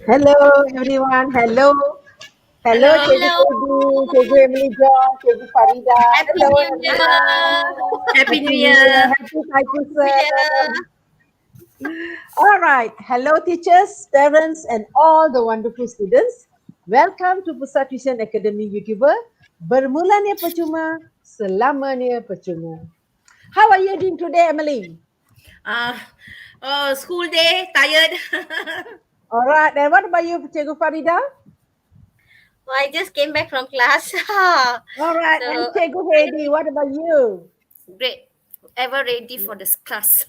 Hello everyone. Hello. Hello Hello. Cikgu Teddy, Cikgu Emily John, Cikgu Farida. Happy Hello New everyone. Year. Happy New Happy New Year. Year. Happy Cycle New Sir. Year. All right. Hello teachers, parents and all the wonderful students. Welcome to Pusat Tuisyen Academy YouTuber. Bermulanya percuma, selamanya percuma. How are you doing today, Emily? Uh, School day, tired. All right. And what about you, Cikgu Farida? Oh, I just came back from class. All right. And So Cikgu I'm Heidi, what about you? great. Ever ready for this class.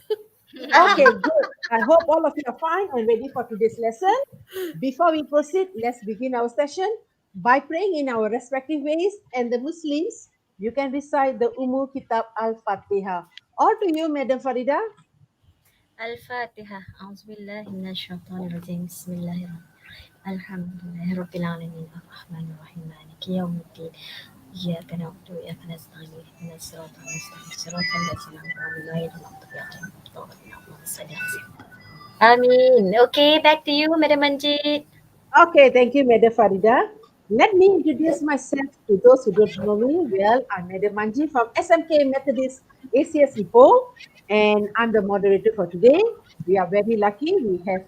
Okay, good. I hope all of you are fine and ready for today's lesson. Before we proceed, let's begin our session by praying in our respective ways. And the Muslims, you can recite the Kitab Al-Fatihah. Or to you, Madam Farida. Al-Fatiha. A'udzubillahi minasyaitonirrajim. Bismillahirrahmanirrahim. Alhamdulillahi rabbil alamin. Ar-Rahmanir Rahim. Maliki yaumiddin. Iyyaka na'budu wa iyyaka nasta'in. Ihdinas siratal mustaqim. Siratal ladzina an'amta 'alaihim ghairil maghdubi 'alaihim waladdallin. Allahumma shalli 'ala Amin. Okay, back to you, Madam Manjit. Okay, thank you, Madam Farida. Let me introduce myself to those who don't know me. Well, I'm Madam Manji from SMK Methodist ACS Ipoh, and I'm the moderator for today. We are very lucky. We have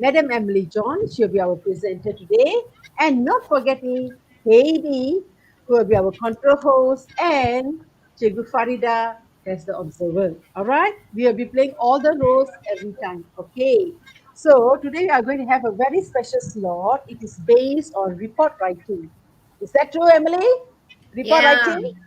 Madam Emily John. She'll be our presenter today. And not forgetting Heidi, who will be our control host, and Cikgu Farida as the observer. All right? We will be playing all the roles every time. Okay. So today we are going to have a very special slot. It is based on report writing. Is that true, Emily? Report Yeah. writing?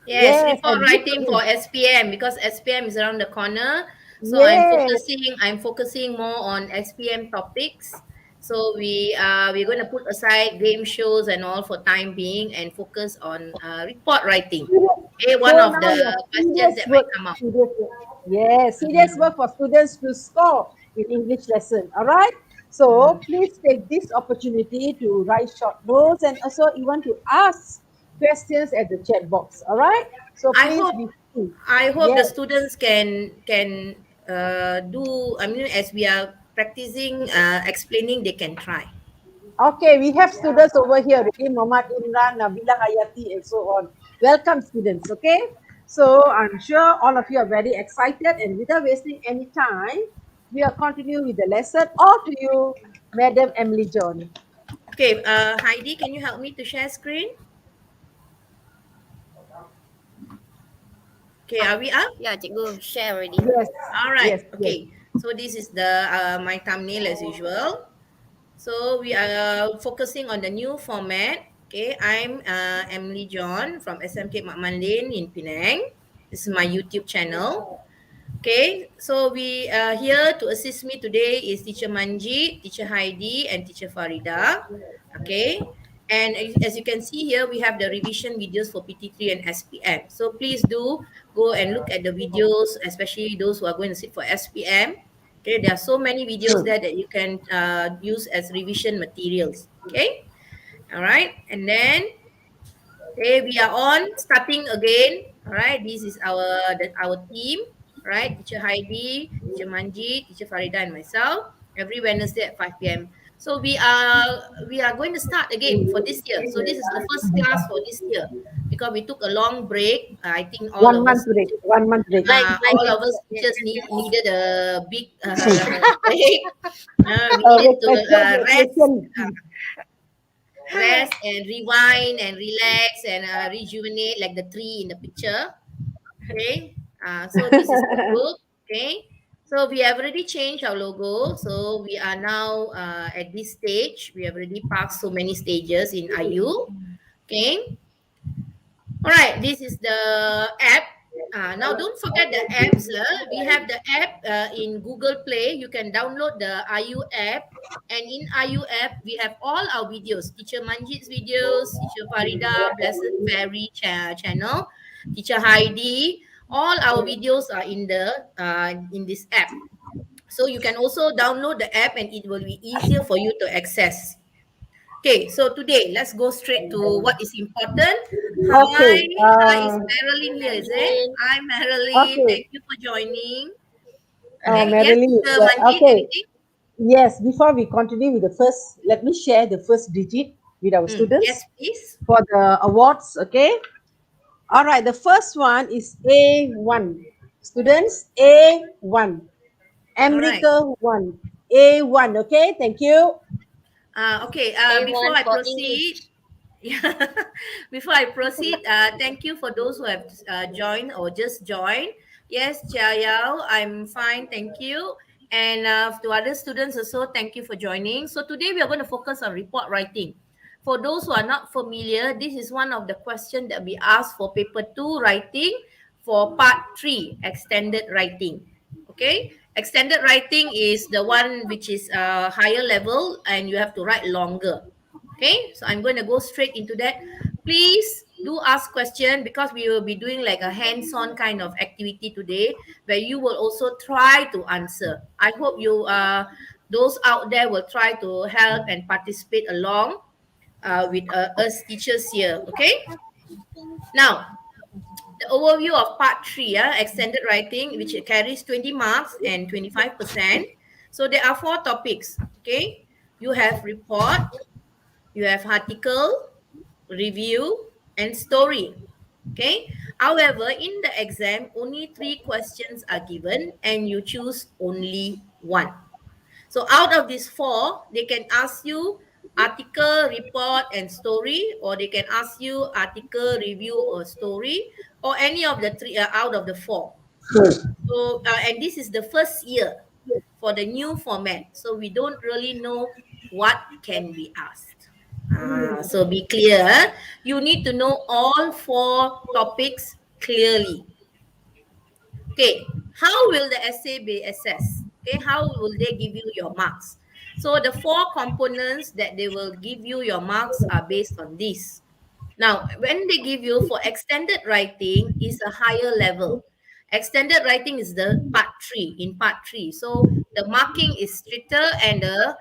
Yes, Yes, report and this writing for is SPM because SPM is around the corner. So yes. I'm focusing more on SPM topics. So we're going to put aside game shows and all for time being and focus on report writing. Okay, So one of now the your questions serious that might work, come up. serious work. Yes, serious work for students to score in English lesson. All right. So please take this opportunity to write short notes and also even to ask questions at the chat box. All right. So I please hope be free. I hope the Yes. students can do. I mean, as we are practicing explaining, they can try. Okay, we have students over here already, Muhammad Imran, Nabila Hayati, and so on. Welcome, students. Okay, so I'm sure all of you are very excited, and without wasting any time, we are continuing with the lesson. Or to you, Madam Emily John. Okay, Heidi, can you help me to share screen? Okay, are we up? Yeah, Cikgu share already. Yes, All right. yes, yes. Okay. So this is the my thumbnail as usual. So we are focusing on the new format. Okay, I'm Emily John from SMK Makman Lane in Penang. This is my YouTube channel. Okay, so we here to assist me today is Teacher Manji, Teacher Heidi, and Teacher Farida. Okay, and as you can see here, we have the revision videos for PT3 and SPM. So please do go and look at the videos, especially those who are going to sit for SPM. Okay, there are so many videos there that you can use as revision materials. Okay, all right, and then okay, we are on starting again. All right, this is our team. Right, Teacher Heidi, Teacher Manji, Teacher Farida, and myself every Wednesday at 5 p.m. So we are going to start again for this year. So this is the first class for this year because we took a long break. I think 1 month break. Like all of us teachers needed a big break. We needed to rest Vacation. rest and rewind and relax and rejuvenate like the tree in the picture. Okay. So this is the group. Okay. So we have already changed our logo. So we are now at this stage. We have already passed so many stages in IU. Okay. All right. This is the app. Now don't forget the apps. We have the app in Google Play. You can download the IU app. And in IU app, we have all our videos. Teacher Manjit's videos, Teacher Farida, Blessed Fairy channel, Teacher Heidi. All our videos are in this app. So you can also download the app and it will be easier for you to access. Okay, so today let's go straight to what is important. Hi, Okay. is Marilyn here, is it? Marilyn. Hi, Marilyn. Okay. Thank you for joining. Okay, yes, Marilyn. Teacher Yeah, Manjit, okay. anything? Yes, before we continue with the first, let me share the first digit with our Yes, students please. for the awards, okay? All right, the first one is A1. Students, A1. All right. America 1. A1, okay? Thank you. Okay. Before A1 I for proceed, English. yeah. Before I proceed, thank you for those who have joined or just joined. Yes, Chia Yao, I'm fine, thank you. And to other students also, thank you for joining. So today we are going to focus on report writing. For those who are not familiar, this is one of the questions that we asked for paper 2 writing for part 3 extended writing. Okay, extended writing is the one which is higher level and you have to write longer. Okay, so I'm going to go straight into that. Please do ask question because we will be doing like a hands-on kind of activity today where you will also try to answer. I hope you those out there will try to help and participate along with us teachers here. Okay, now the overview of part 3, extended writing, which carries 20 marks and 25%. So there are 4 topics. Okay, you have report, you have article, review, and story. Okay, however, in the exam, only 3 questions are given and you choose only one. So out of these 4, they can ask you article, report, and story, or they can ask you article, review, or story, or any of the 3 out of the 4. Good. So, and this is the first year for the new format. So we don't really know what can be asked. So be clear. You need to know all 4 topics clearly. Okay, how will the essay be assessed? Okay, how will they give you your marks? So the 4 components that they will give you your marks are based on this. Now, when they give you for extended writing is a higher level. Extended writing is the part 3, in part 3. So the marking is stricter and the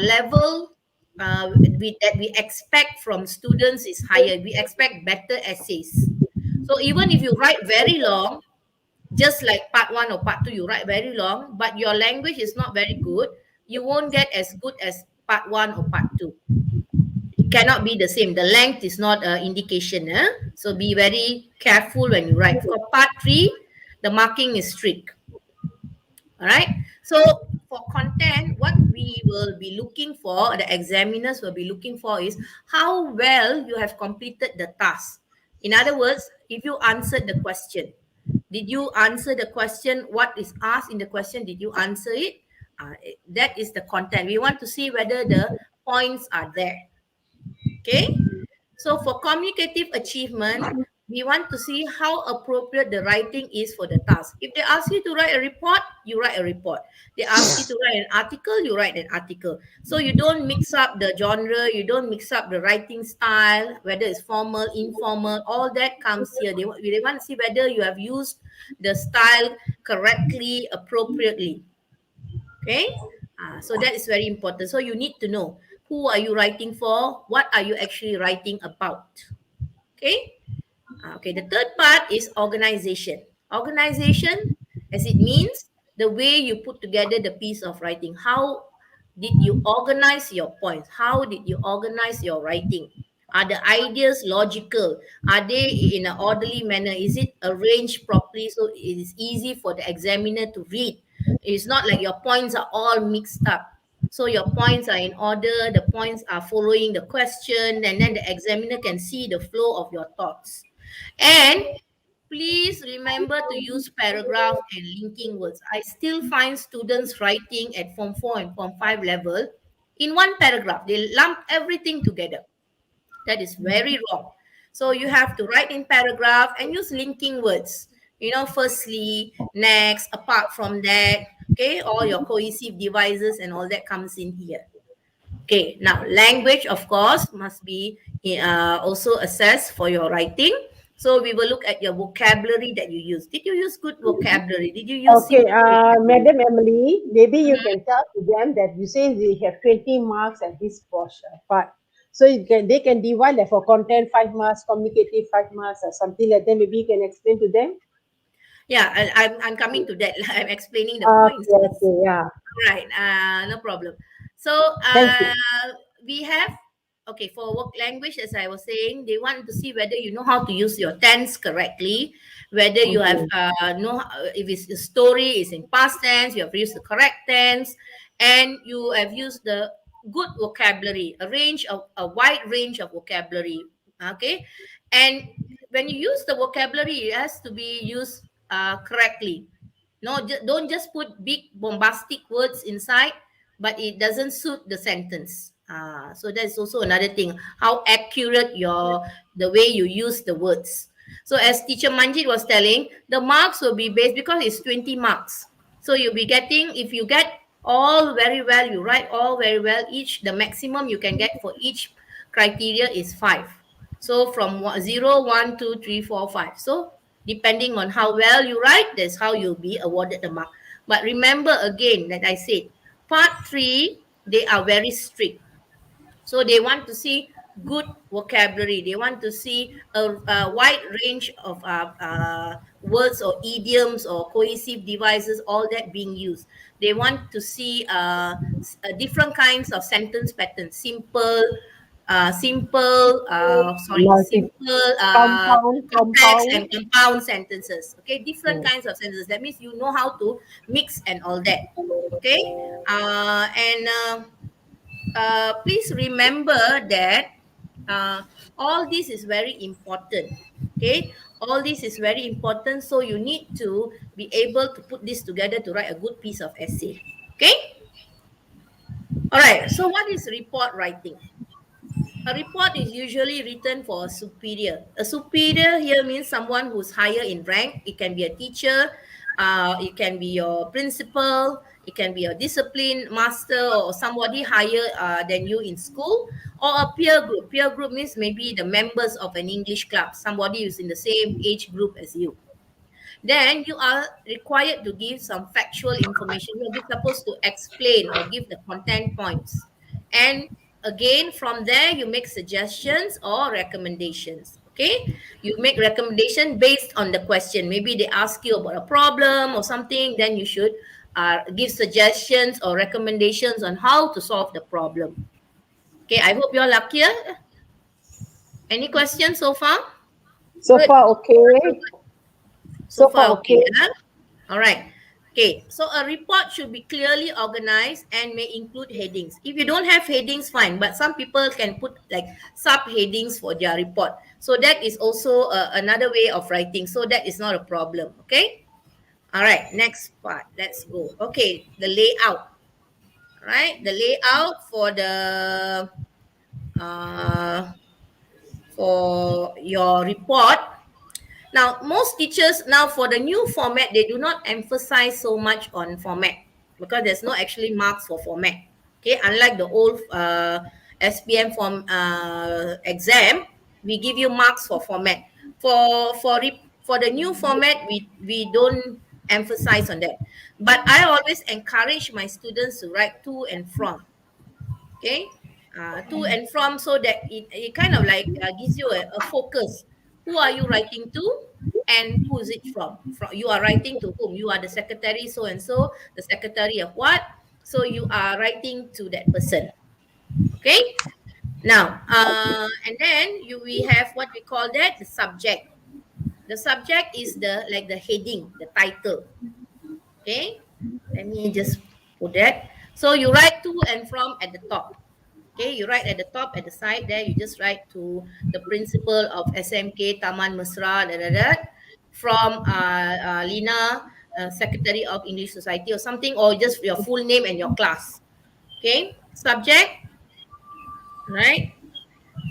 level that we expect from students is higher. We expect better essays. So even if you write very long, just like part 1 or part 2, you write very long, but your language is not very good, you won't get as good as part 1 or part 2. It cannot be the same. The length is not an indication. So be very careful when you write. For part 3, the marking is strict. All right. So for content, what we will be looking for, the examiners will be looking for is how well you have completed the task. In other words, if you answered the question, did you answer the question? What is asked in the question? Did you answer it? That is the content. We want to see whether the points are there. Okay. So for communicative achievement, we want to see how appropriate the writing is for the task. If they ask you to write a report, you write a report. They ask you to write an article, you write an article. So you don't mix up the genre, you don't mix up the writing style, whether it's formal, informal, all that comes here. They want to see whether you have used the style correctly, appropriately. Okay. So that is very important. So you need to know who are you writing for, what are you actually writing about. Okay. Okay, the third part is organization. Organization, as it means the way you put together the piece of writing. How did you organize your points? How did you organize your writing? Are the ideas logical? Are they in an orderly manner? Is it arranged properly so it is easy for the examiner to read? It's not like your points are all mixed up. So your points are in order, the points are following the question, and then the examiner can see the flow of your thoughts. And please remember to use paragraph and linking words. I still find students writing at Form 4 and Form 5 level in one paragraph. They lump everything together. That is very wrong. So you have to write in paragraph and use linking words. Firstly, next, apart from that, okay, all your cohesive devices and all that comes in here. Okay, now language, of course, must be also assessed for your writing. So we will look at your vocabulary that you use. Did you use good vocabulary? Did you use Okay, simple vocabulary? Madam Emily, maybe you Mhm. can tell to them that you say they have 20 marks at this portion part. So they can divide like for content 5 marks, communicative 5 marks or something like that. Maybe you can explain to them. Yeah, I'm coming to that. I'm explaining the points Okay, first. okay, yeah. Right, no problem. So Thank you. we have, okay, for work language, as I was saying, they want to see whether you know how to use your tense correctly, whether you have Okay. know if it's the story is in past tense, you have used the correct tense, and you have used the good vocabulary, a wide range of vocabulary. Okay, and when you use the vocabulary, it has to be used correctly. No, don't just put big bombastic words inside, but it doesn't suit the sentence. So that's also another thing. How accurate the way you use the words. So as Teacher Manjit was telling, the marks will be based because it's 20 marks. So you'll be getting, if you get all very well, you write all very well, the maximum you can get for each criteria is 5. So from 0, 1, 2, 3, 4, 5. So depending on how well you write, that's how you'll be awarded the mark. But remember again that I said, part 3, they are very strict. So they want to see good vocabulary. They want to see a wide range of words or idioms or cohesive devices, all that being used. They want to see different kinds of sentence patterns, Multi simple, complex compound. and compound sentences. Okay, different Mm. kinds of sentences. That means you know how to mix and all that. Okay, please remember that all this is very important. Okay, all this is very important. So you need to be able to put this together to write a good piece of essay. Okay, all right. So what is report writing? A report is usually written for a superior. A superior here means someone who's higher in rank. It can be a teacher, it can be your principal, it can be a discipline master or somebody higher than you in school, or a peer group. Peer group means maybe the members of an English club, somebody who's in the same age group as you. Then you are required to give some factual information. You're supposed to explain or give the content points. And again, from there, you make suggestions or recommendations. Okay, you make recommendation based on the question. Maybe they ask you about a problem or something, then you should give suggestions or recommendations on how to solve the problem. Okay, I hope you're luckier. Any questions so far? So Good. far, okay. So So far, far, okay. okay. Huh? All right. Okay, so a report should be clearly organized and may include headings. If you don't have headings, fine, but some people can put like subheadings for their report. So that is also another way of writing. So that is not a problem. Okay. All right. Next part. Let's go. Okay, the layout. All right, the layout uh, for your report. Now, most teachers now for the new format, they do not emphasize so much on format because there's no actually marks for format. Okay, unlike the old SPM form exam, we give you marks for format. For the new format, we don't emphasize on that. But I always encourage my students to write to and from. Okay, to and from, so that it kind of like gives you a focus. Who are you writing to and who is it from? You are writing to whom? You are the secretary so and so, the secretary of what? So you are writing to that person. Okay, now and then we have what we call that the subject. The subject is the like the heading, the title. Okay, let me just put that. So you write to and from at the top. Okay, you write at the top, at the side there, you just write to the principal of SMK Taman Mesra, from Lina, Secretary of English Society or something, or just your full name and your class. Okay, subject, right?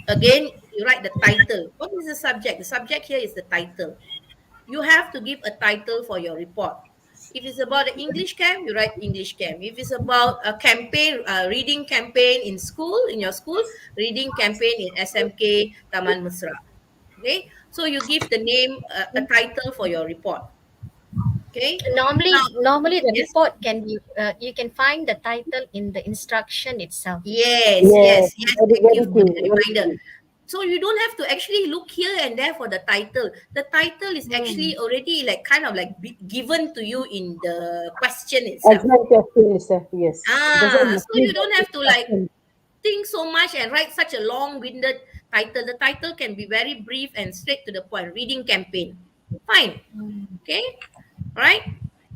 Again, you write the title. What is the subject? The subject here is the title. You have to give a title for your report. If it's about the English camp, you write English camp. If it's about a campaign, a reading campaign in school, in your school, reading campaign in SMK Taman Mesra. Okay, so you give the name, a title for your report. Okay, Normally, now, normally the yes, report can be you can find the title in the instruction itself. yes, Yes, yes, yes. very, Thank you very for true. the Very reminder. true. So you don't have to actually look here and there for the title. The title is actually already like kind of like given to you in the question itself. Exam question itself, yes. So you don't have to like think so much and write such a long-winded title. The title can be very brief and straight to the point. Reading campaign. Fine. Okay. All right.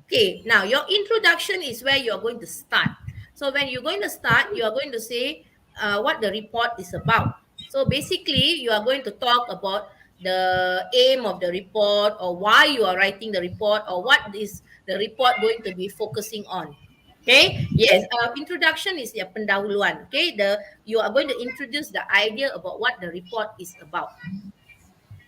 Okay. Now your introduction is where you're going to start. So when you're going to start, you are going to say what the report is about. So basically, you are going to talk about the aim of the report, or why you are writing the report, or what is the report going to be focusing on. Okay. Yes. Introduction is your pendahuluan. Okay. You are going to introduce the idea about what the report is about.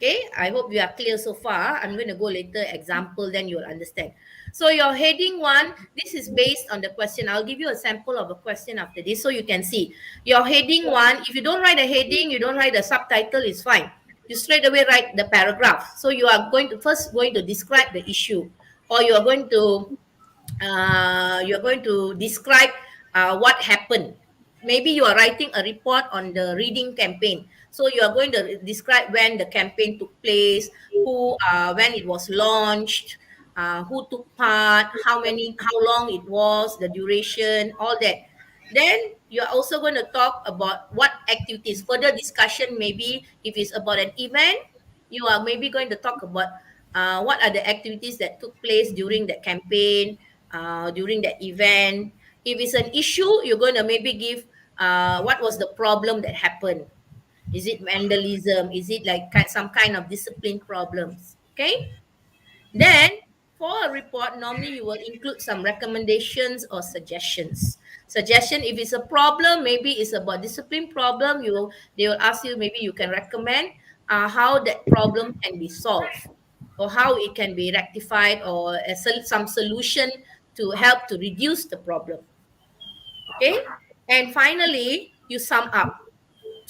Okay, I hope you are clear so far. I'm going to go later example, then you'll understand. So your heading one, this is based on the question. I'll give you a sample of a question after this so you can see. Your heading one, if you don't write a heading, you don't write a subtitle, it's fine. You straight away write the paragraph. So you are going to describe the issue, or you're going to describe what happened. Maybe you are writing a report on the reading campaign. So you are going to describe when the campaign took place, when it was launched, who took part, how long it was, the duration, all that. Then you are also going to talk about what activities, further discussion, maybe if it's about an event, you are maybe going to talk about what are the activities that took place during that campaign, during that event. If it's an issue, you're going to maybe give what was the problem that happened. Is it vandalism? Is it like some kind of discipline problems? Okay. Then for a report, normally you will include some recommendations or suggestions. Suggestion, if it's a problem, maybe it's about discipline problem, they will ask you, maybe you can recommend how that problem can be solved, or how it can be rectified, or some solution to help to reduce the problem. Okay. And finally, you sum up.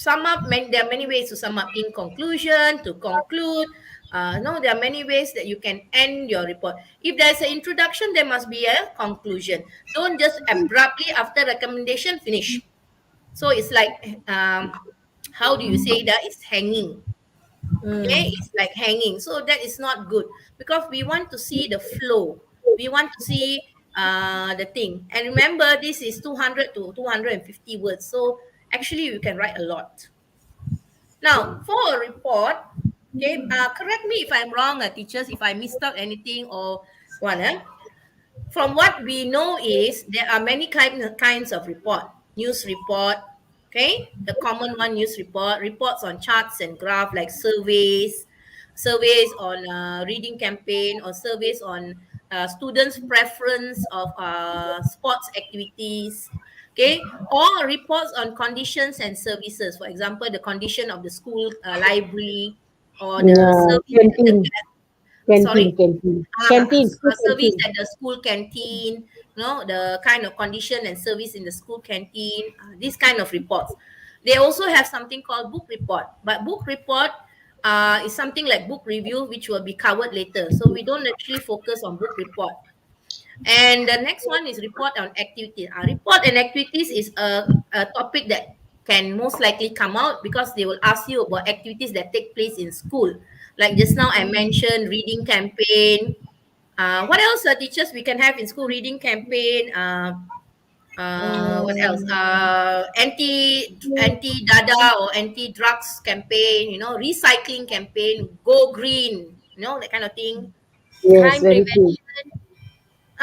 There are many ways to sum up. In conclusion, to conclude. No, there are many ways that you can end your report. If there's an introduction, there must be a conclusion. Don't just abruptly after recommendation finish. So it's like how do you say that? It's hanging. Okay, it's like hanging. So that is not good, because we want to see the flow. We want to see the thing. And remember, this is 200 to 250 words. So actually, you can write a lot. Now, for a report, okay, correct me if I'm wrong, teachers, if I missed out anything or what. From what we know is there are many kinds of report. News report, okay, the common one, news report, reports on charts and graph like surveys on reading campaign, or surveys on students' preference of sports activities, okay, or reports on conditions and services. For example, the condition of the school library, or the Yeah, service at the canteen, sorry, canteen, school service canteen. at the school canteen, the kind of condition and service in the school canteen, these kind of reports. They also have something called book report, but book report is something like book review, which will be covered later. So we don't actually focus on book report. And the next one is report on activities. Report and activities is a topic that can most likely come out, because they will ask you about activities that take place in school. Like just now I mentioned reading campaign. What else, teachers, we can have in school? Reading campaign. What else? Anti dada or anti drugs campaign. Recycling campaign. Go green. That kind of thing. Yes, Crime very true. prevention.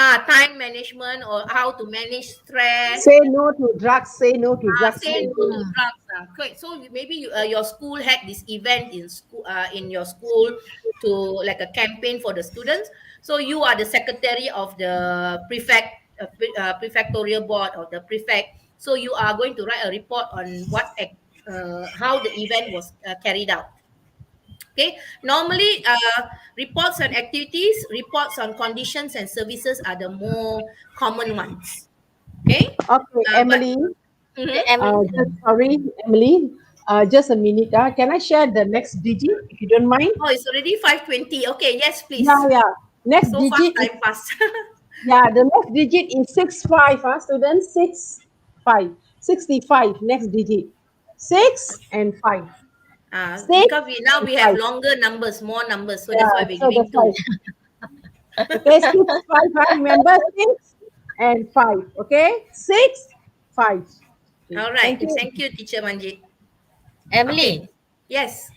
Time management, or how to manage stress. Say no to drugs. Say no to drugs Say no to campaign. drugs. Correct. So maybe your school had this event in school, in your school, to like a campaign for the students. So you are the secretary of the prefectorial board, or the prefect. So you are going to write a report on how the event was carried out. Okay. Normally, reports on activities, reports on conditions and services are the more common ones. Okay. Okay, But Emily. mhm. Sorry, Emily. Just a minute. Can I share the next digit, if you don't mind? Oh, it's already 5:20. Okay, yes, Yeah, please. yeah. Next So fast digit is, time pass. yeah, the next digit is 65, students. 65. 65, next digit. 6 and 5. Six Because now and we have five. longer numbers, more numbers, so that's Yeah, why we're so giving that's why. two. Okay, six, five, five. Remember, six and five. Okay, six, five. Okay, All right. thank you. Thank you, Teacher Manjit. Okay. Emily, Yes.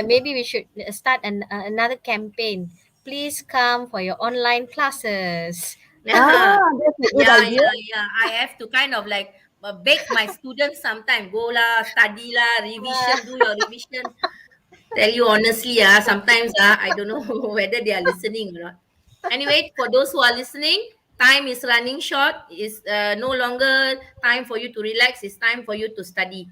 maybe we should start another campaign. Please come for your online classes. Yeah, That's a good idea. yeah. I have to kind of like beg my students sometime. Go lah, study lah, revision, do your revision. Tell you honestly, sometimes I don't know whether they are listening or not. Anyway, for those who are listening, time is running short. It's no longer time for you to relax. It's time for you to study.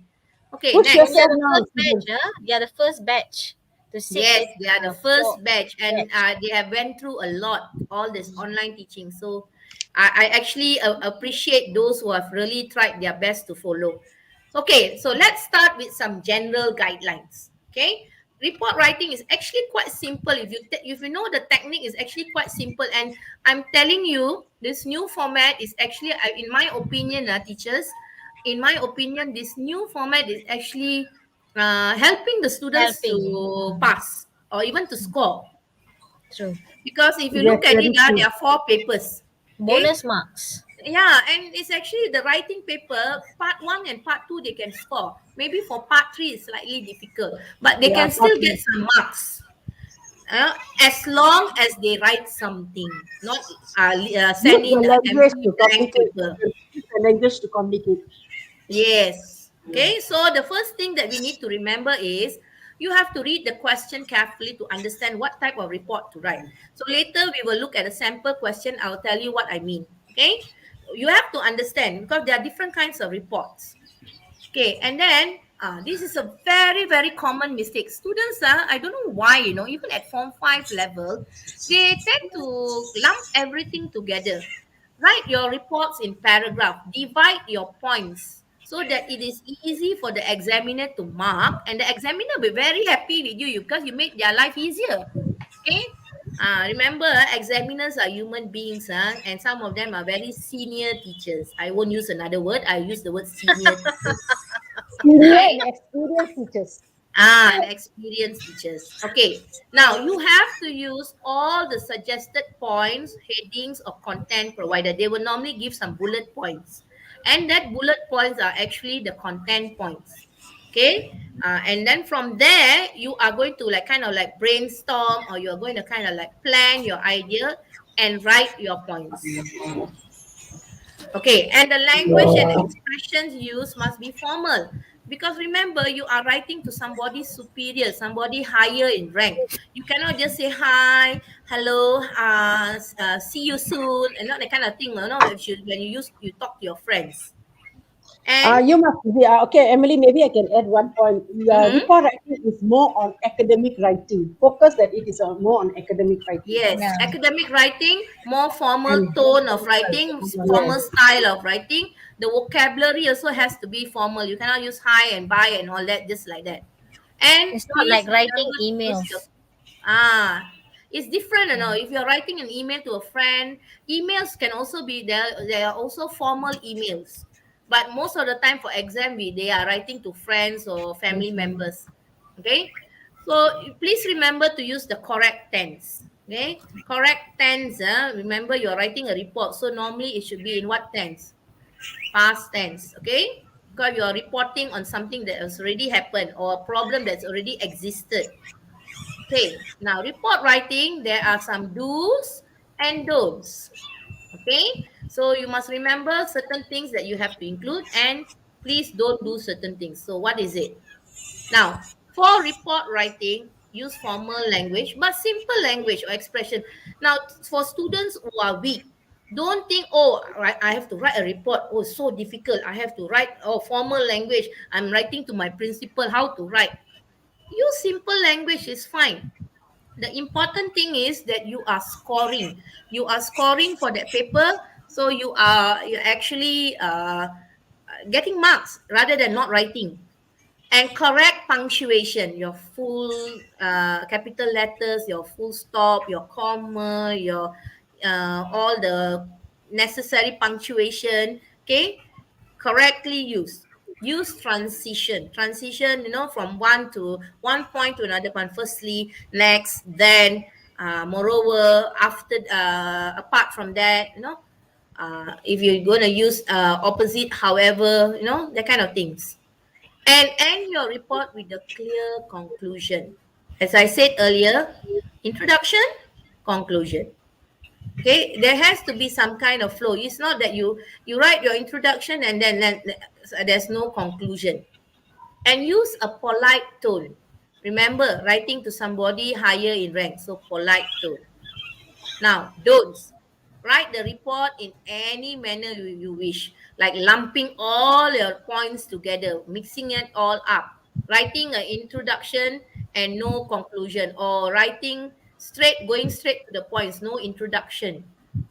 Okay, Push And next. you're yourself the now, first batch, students. huh? You're the first batch to sit Yes, in they are the for first batch, and batch. they have went through a lot, all this online teaching. So I actually appreciate those who have really tried their best to follow. Okay, so let's start with some general guidelines. Okay, report writing is actually quite simple. If you know the technique, is actually quite simple. And I'm telling you, this new format is actually, in my opinion, teachers, in my opinion, this new format is actually helping the students to Helping. pass or even to score. True. Because if you Yes, look at it, very true. there are four papers. Okay. Bonus marks. Yeah, and it's actually the writing paper, part one and part two, they can score. Maybe for part three, it's slightly difficult, but they Yeah, can still copy. get some marks. As long as they write something, not Use send the in an language empty to blank communicate. paper. Use the language to communicate. Yes. Okay, so the first thing that we need to remember is you have to read the question carefully to understand what type of report to write. So later we will look at a sample question. I'll tell you what I mean. Okay, you have to understand because there are different kinds of reports. Okay, and then this is a very, very common mistake. Students, I don't know why, even at Form 5 level, they tend to lump everything together. Write your reports in paragraph, divide your points so that it is easy for the examiner to mark, and the examiner will be very happy with you because you made their life easier. Okay? Remember, examiners are human beings, and some of them are very senior teachers. I won't use another word, I use the word senior teachers. Senior Right? and experienced teachers. And experienced teachers. Okay. Now you have to use all the suggested points, headings, or content provided. They will normally give some bullet points, and that bullet points are actually the content points. Okay. And then from there, you are going to like kind of like brainstorm, or you are going to kind of like plan your idea and write your points. Okay, and the language and expressions used must be formal because remember, you are writing to somebody superior, somebody higher in rank. You cannot just say hi, hello, see you soon, and not that kind of thing. If when you talk to your friends, and You must be okay, Emily. Maybe I can add one point. mhm, Report writing is more on academic writing. Focus that it is more on academic writing. yes, Yeah. academic writing, more formal And tone of writing, formal yes, style of writing. The vocabulary also has to be formal. You cannot use hi and bye and all that just like that. And It's not please like writing remember to use your emails. it's different, if you're writing an email to a friend, emails can also be there are also formal emails. But most of the time for exam they are writing to friends or family members. Okay. So please remember to use the correct tense. Okay. Correct tense. Remember you're writing a report. So normally it should be in what tense? Past tense. Okay. Because you are reporting on something that has already happened or a problem that's already existed. Okay, now report writing, there are some do's and don'ts. Okay, so you must remember certain things that you have to include and please don't do certain things. So, what is it? Now, for report writing, use formal language but simple language or expression. Now, for students who are weak, don't think, oh, I have to write a report. Oh, it's so difficult. I have to write, oh, formal language. I'm writing to my principal how to write. Use simple language is fine. The important thing is that you are scoring for that paper, so you're actually getting marks rather than not writing. And correct punctuation, your full capital letters, your full stop, your comma, your all the necessary punctuation, okay, correctly used. use transition, from one point to another point. Firstly, next, then, moreover, after, apart from that, if you're going to use opposite, however, that kind of things. And end your report with a clear conclusion. As I said earlier, introduction, conclusion. Okay, there has to be some kind of flow. It's not that you write your introduction and then there's no conclusion. And use a polite tone. Remember, writing to somebody higher in rank, so polite tone. Now, don'ts. Write the report in any manner you wish, like lumping all your points together, mixing it all up, writing an introduction and no conclusion, or going straight to the points, no introduction.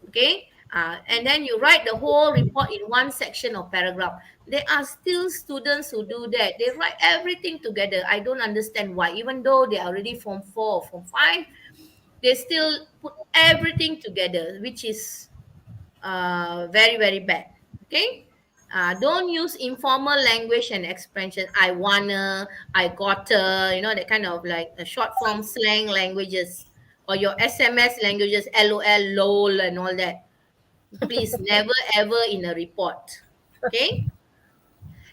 Okay? And then you write the whole report in one section or paragraph. There are still students who do that. They write everything together. I don't understand why. Even though they are already Form 4 or Form 5, they still put everything together, which is very, very bad. Okay. Don't use informal language and expression. I wanna, I gotta, that kind of like a short form slang languages, or your SMS languages, LOL, LOL, and all that. Please, never ever in a report. Okay.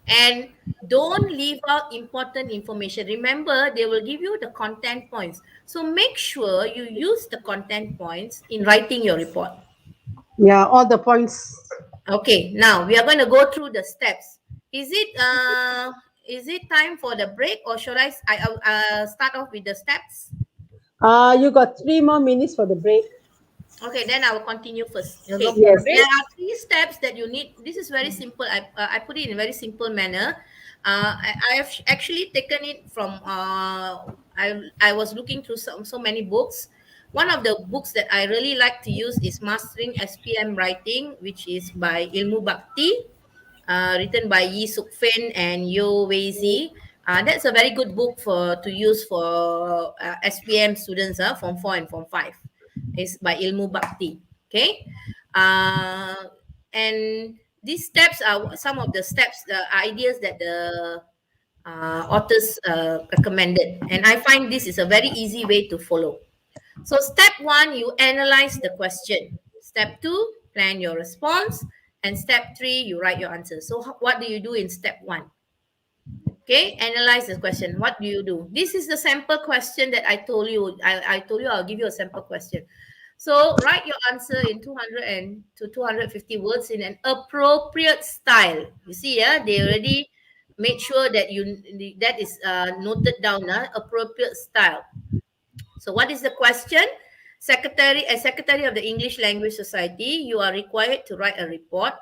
And don't leave out important information. Remember, they will give you the content points. So make sure you use the content points in writing your report. Yeah, all the points. Okay, now we are going to go through the steps. Is it time for the break, or should I start off with the steps? You got 3 more minutes for the break. Okay, then I will continue first. You Okay, go for a Yes. break. there are 3 steps that you need. This is very simple. I put it in a very simple manner. I have actually taken it from. I was looking through so many books. One of the books that I really like to use is Mastering SPM Writing, which is by Ilmu Bhakti, written by Yi Suk Fin and Yo Wei Zi. That's a very good book to use for SPM students, Form 4 and Form 5. It's by Ilmu Bhakti. Okay. And these steps are some of the steps, the ideas that the authors recommended. And I find this is a very easy way to follow. So step 1, you analyze the question. Step 2, plan your response. And step 3, you write your answer. So what do you do in step 1? Okay, analyze the question. What do you do? This is the sample question that I told you. I told you I'll give you a sample question. So write your answer in 200 to 250 words in an appropriate style. You see, they already made sure that that is noted down, appropriate style. So what is the question? As Secretary of the English Language Society, you are required to write a report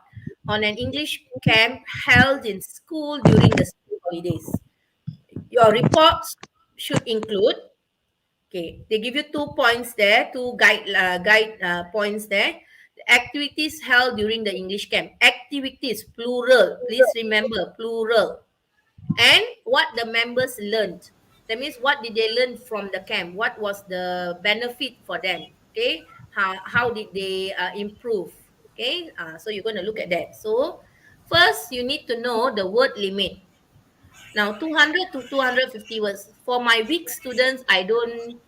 on an English camp held in school during the school holidays. Your reports should include, okay, they give you 2 points there, two guide points there. The activities held during the English camp. Activities, plural. Please remember, plural. And what the members learned. That means what did they learn from the camp? What was the benefit for them? Okay, how did they improve? Okay, so you're going to look at that. So first you need to know the word limit. Now 200 to 250 words. For my weak students, I don't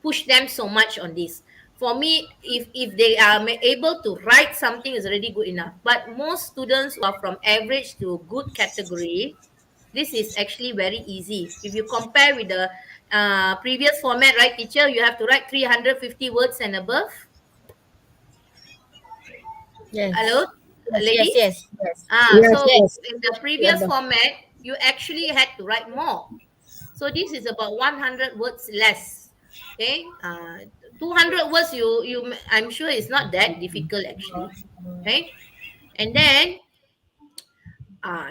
push them so much on this. For me, if they are able to write something, is already good enough. But most students who are from average to good category, this is actually very easy. If you compare with the previous format, right, teacher, you have to write 350 words and above. Yes. Hello, Yes, ladies? yes, yes. Yes, So yes. in the previous format, you actually had to write more. So this is about 100 words less. Okay, 200 words. I'm sure it's not that difficult actually. Okay, and then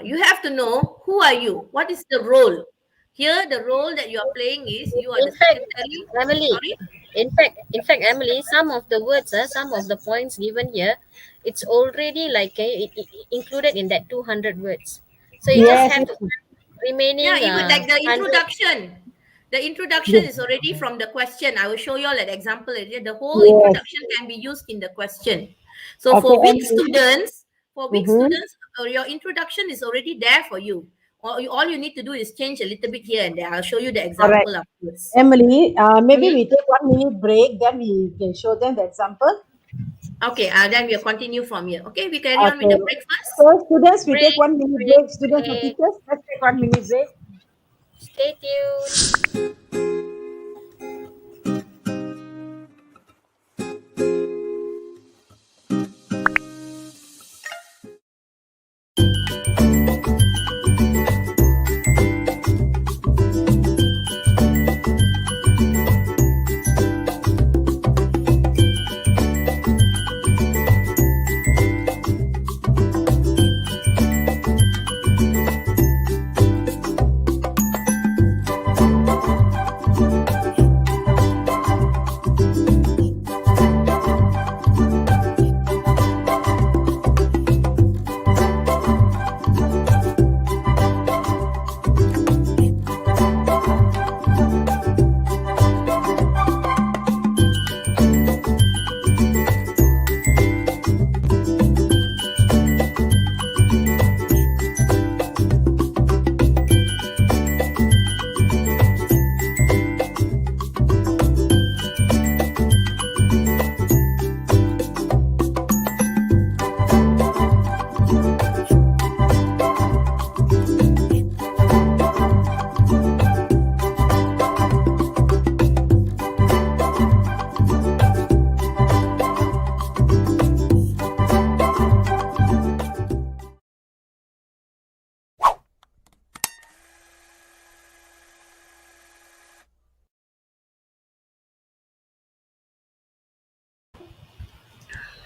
you have to know who are you. What is the role? Here, the role that you are playing is you are In the fact, secretary. Emily, Sorry. Emily, some of the words, some of the points given here, it's already like included in that 200 words. So you just Yes. have to Yeah, remaining even like the 100. introduction. The introduction Yes. is already from the question. I will show you all an example. The whole Yes. introduction can be used in the question. So Okay. for weak And students, mm-hmm. your introduction is already there for you. All you need to do is change a little bit here and there. I'll show you the Correct. example afterwards. Emily, maybe Mhm. we take 1 minute break, then we can show them the example. Okay, then we'll continue from here. Okay, we carry on with Okay. the breakfast. So students, we take Break, 1 minute break, break. Students or break. teachers, let's take 1 minute break. Stay tuned.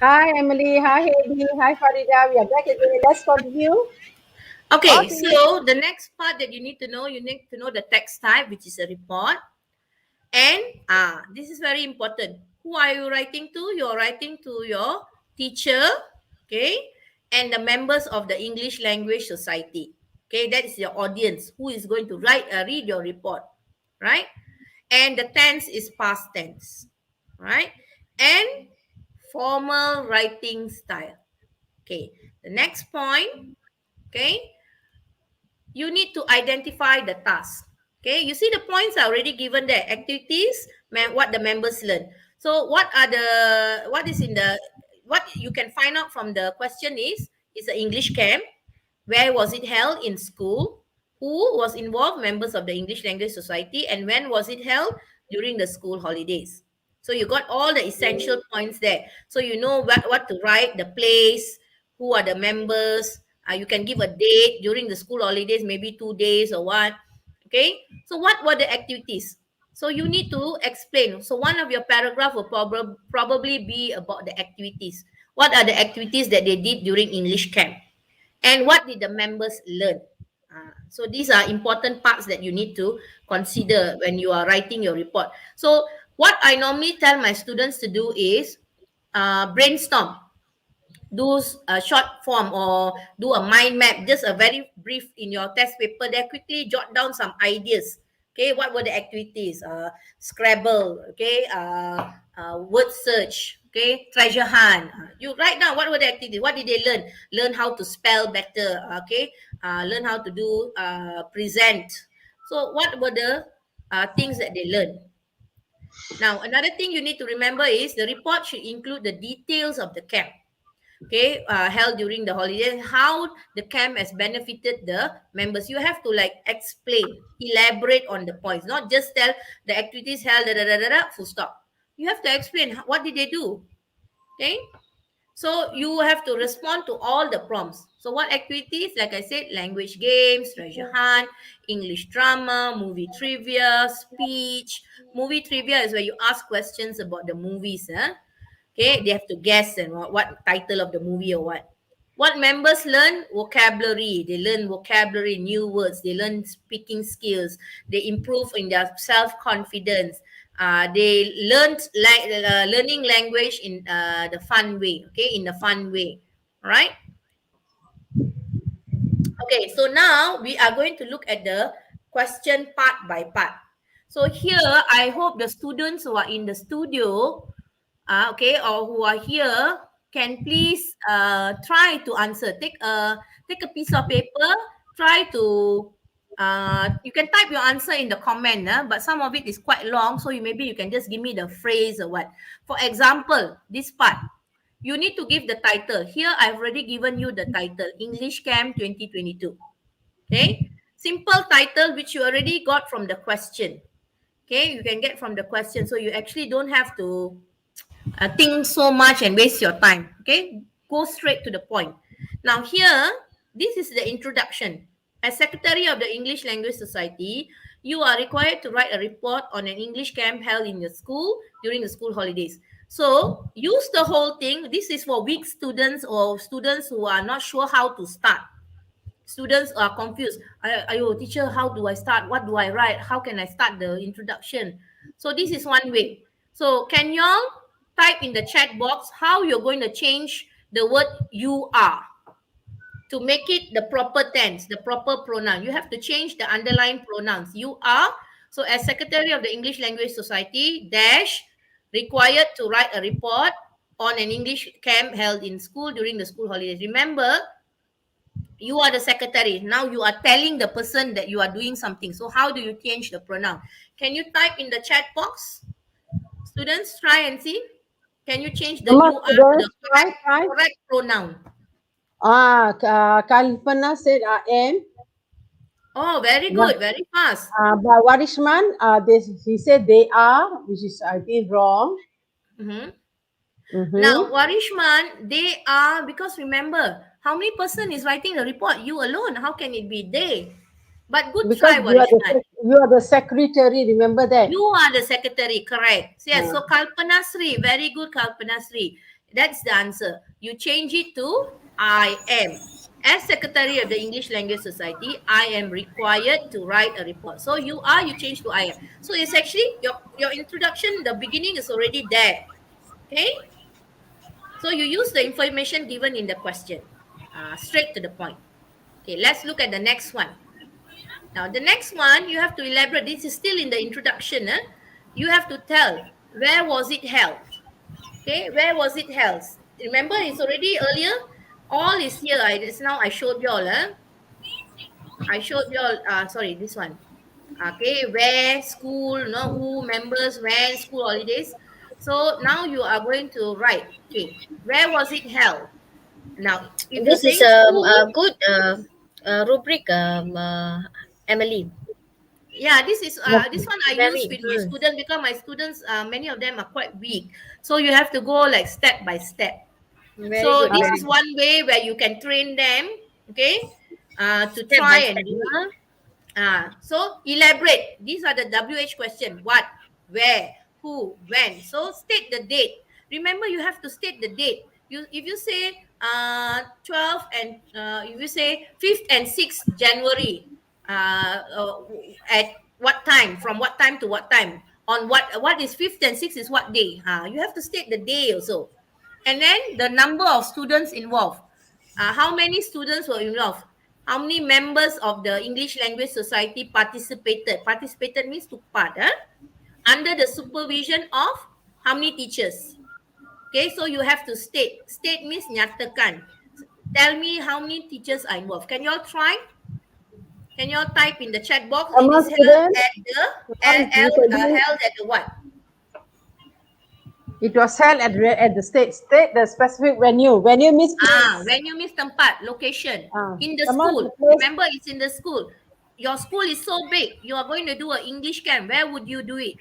Hi, Emily. Hi, Heidi. Hi, Farida. We are back again. Let's continue. Okay, Okay. so the next part that you need to know the text type, which is a report. And this is very important. Who are you writing to? You're writing to your teacher, okay, and the members of the English Language Society. Okay, that is your audience who is going to read your report, right? And the tense is past tense, right? And formal writing style. Okay, the next point, okay, you need to identify the task. Okay, you see the points are already given there. Activities, what the members learn. So what is in the, what you can find out from the question is an English camp. Where was it held? In school. Who was involved? Members of the English Language Society. And when was it held? During the school holidays. So you got all the essential points there. So you know what to write, the place, who are the members. You can give a date during the school holidays, maybe 2 days or what. Okay. So what were the activities? So you need to explain. So one of your paragraph will probably be about the activities. What are the activities that they did during English camp? And what did the members learn? So these are important parts that you need to consider when you are writing your report. So what I normally tell my students to do is brainstorm, do a short form or do a mind map, just a very brief in your test paper there, quickly jot down some ideas. Okay, what were the activities? Scrabble, okay, word search, okay, treasure hunt. You write down what were the activities, what did they learn? Learn how to spell better, okay, learn how to do present. So what were the things that they learned? Now, another thing you need to remember is the report should include the details of the camp, okay, held during the holidays, how the camp has benefited the members. You have to like explain, elaborate on the points, not just tell the activities held, full stop. You have to explain what did they do, okay? So you have to respond to all the prompts. So what activities? Like I said, language games, treasure hunt, English drama, movie trivia, speech. Movie trivia is where you ask questions about the movies. Okay, they have to guess and what title of the movie or what. What members learn? Vocabulary. They learn vocabulary, new words. They learn speaking skills. They improve in their self-confidence. They learned learning language in the fun way. Okay, in the fun way. All right. Okay, so now we are going to look at the question part by part. So here, I hope the students who are in the studio, okay, or who are here, can please try to answer. Take a piece of paper, try to you can type your answer in the comment, but some of it is quite long, so maybe you can just give me the phrase or what. For example, this part, you need to give the title. Here I've already given you the title, English Camp 2022. Okay, simple title which you already got from the question. Okay, you can get from the question, so you actually don't have to think so much and waste your time. Okay, go straight to the point. Now here, this is the introduction. As Secretary of the English Language Society, you are required to write a report on an English camp held in your school during the school holidays. So use the whole thing. This is for weak students or students who are not sure how to start. Students are confused. Ayo, teacher, how do I start? What do I write? How can I start the introduction? So this is one way. So can y'all type in the chat box how you're going to change the word you are to make it the proper tense, the proper pronoun. You have to change the underlying pronouns. You are. So as Secretary of the English Language Society, dash, required to write a report on an English camp held in school during the school holidays. Remember, you are the secretary. Now you are telling the person that you are doing something. So how do you change the pronoun? Can you type in the chat box? Students, try and see. Can you change the Come you on, are to the students, correct, try. correct pronoun? Kalpana said I am. Oh, very good. Very fast. But Warishman, he said they are, which is I think wrong. Mhm. Now, Mm-hmm. Warishman, they are, because remember, how many person is writing the report? You alone. How can it be they? But good Because try, Warishman. you are the secretary. Remember that. You are the secretary, correct. Yes, so Uh, Kalpanasri, very good Kalpanasri. That's the answer. You change it to I am. As secretary of the English Language Society, I am required to write a report. So you are, you change to I am. So it's actually your introduction, the beginning is already there. Okay? So you use the information given in the question. Straight to the point. Okay, let's look at the next one. Now, the next one, you have to elaborate. This is still in the introduction. You have to tell where was it held. Okay, where was it held? Remember, it's already earlier. All is here. It's now I showed you all. I showed you all. Sorry, this one. Okay, where, school, who, members, when, school holidays. So now you are going to write. Okay, where was it held? Now, if you're This is saying school, a good rubric, Emily. yeah, this okay. one I use Very. with my students because my students, many of them are quite weak, so you have to go like step by step. Very So good. this Very is good. one way where you can train them, okay, to Step by try and step. do it. Huh? So elaborate. These are the WH question. What, where, who, when. So state the date. Remember, you have to state the date. If you say 12 and if you say 5th and 6th January, at what time? From what time to what time? On what is 5th and 6th is what day? You have to state the day also. And then the number of students involved. How many students were involved? How many members of the English Language Society participated? Participated means took part. Under the supervision of how many teachers? Okay, so you have to state. State means nyatakan. Tell me how many teachers are involved. Can you all try? Can you all type in the chat box? Come It is on, held students. at the Come on, you can do it. held at the what? It was held at the state the specific venue. Venue means place. Venue means tempat, location. In the Come on, the school. place. Remember, it's in the school. Your school is so big. You are going to do an English camp. Where would you do it?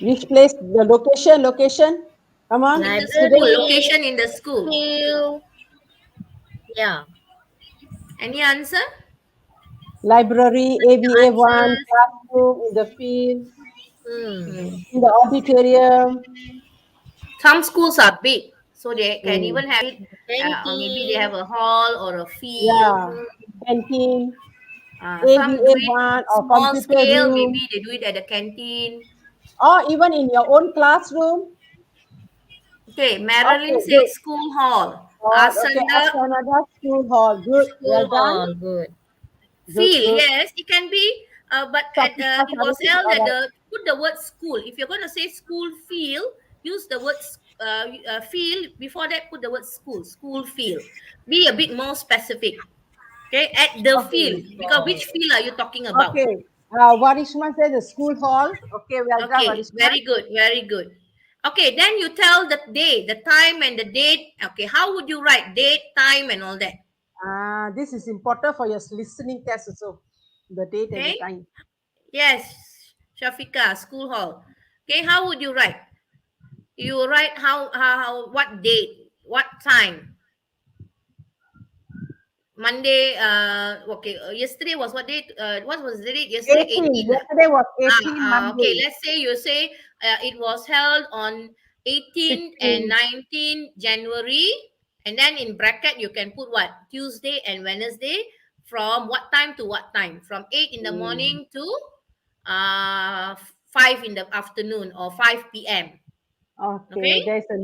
Which place? The location. Come on, In the school. students. Library. Location in the school. Field. Yeah. Any answer? Library, The ABA1, answers. classroom, in the field, Hmm. Hmm. in the auditorium. Some schools are big, so they can Mm. even have it, or maybe they Canteen. have a hall or a field. Yeah, canteen, Some do it ABA1 or small computer scale. room, Maybe they do it at the canteen. or even in your own classroom. Okay, Marilyn Okay, says good. school hall. Okay, Asanda, after another school hall. Good. Well School done. hall. Good. Good. field. Yes, it can be, but Sakita it was Sarisi, held all at right. the, put the word school. If you're going to say school field, use the word field, before that put the word school field. Be a bit more specific. Okay, at the field, Okay. because which field are you talking about? Okay. Warishman says the school hall. Okay, well done, Okay, Warishman. very good, very good. Okay, then you tell the day, the time and the date. Okay, how would you write date, time, and all that? This is important for your listening test also. The date and the Okay, time. yes, Shafika, school hall. Okay, how would you write? You write how what date, what time? Monday, okay, yesterday was what date? What was the date? Yesterday, 18. 18. Yesterday was 18 Okay, Monday. let's say you say it was held on 18 and 16. 19 January, and then in bracket you can put what? Tuesday and Wednesday, from what time to what time? From 8 in the Mm. morning to 5 in the afternoon, or 5 p.m. Okay? Okay, there's a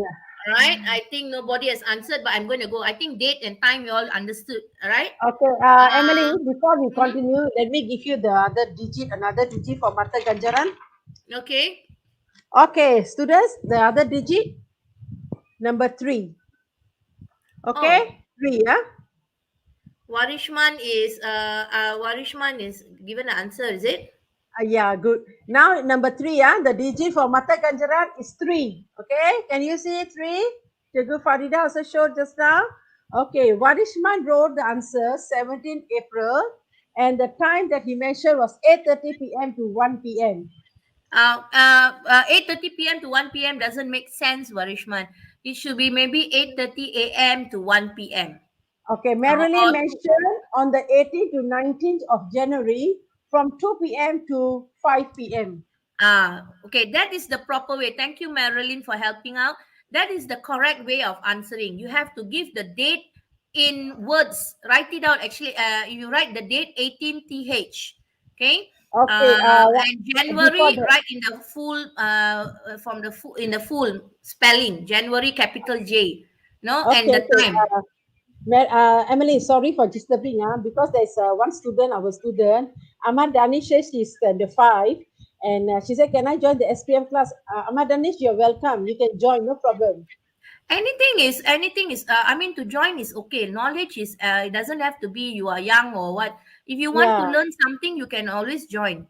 All right. I think nobody has answered, but I'm going to go. I think date and time you all understood. All right. okay. Emily, Uh, before we mhm. continue, let me give you the other digit, another digit for Mata Ganjaran. Okay. Okay, students, the other digit, number 3. Oh, Okay, 3, yeah? Warishman is given an answer, is it? Yeah, good. Now, number 3, yeah, the digit for Mata Ganjaran is 3. Okay, can you see 3? Cikgu Farida also showed just now. Okay, Warishman wrote the answer 17 April, and the time that he mentioned was 8:30 p.m. to 1 p.m. 8:30 p.m. to 1 p.m. doesn't make sense, Warishman. It should be maybe 8:30 a.m. to 1 p.m. Okay, Or Marilyn mentioned on the 18th to 19th of January from 2 p.m. to 5 p.m. Okay, that is the proper way. Thank you, Marilyn, for helping out. That is the correct way of answering. You have to give the date in words. Write it out. Actually, you write the date 18th. Okay. Okay, And before January, the write in the full from the full in the full spelling. January, capital J. No, and okay, the okay. time. Emily, sorry for disturbing, because there's one student, our student, Ahmad Danish, says she's the 5, and she said, can I join the SPM class? Ahmad Danish, you're welcome. You can join, no problem. Anything is I mean, to join is okay. Knowledge is it doesn't have to be you are young or what. If you want to Yeah, learn something, you can always join.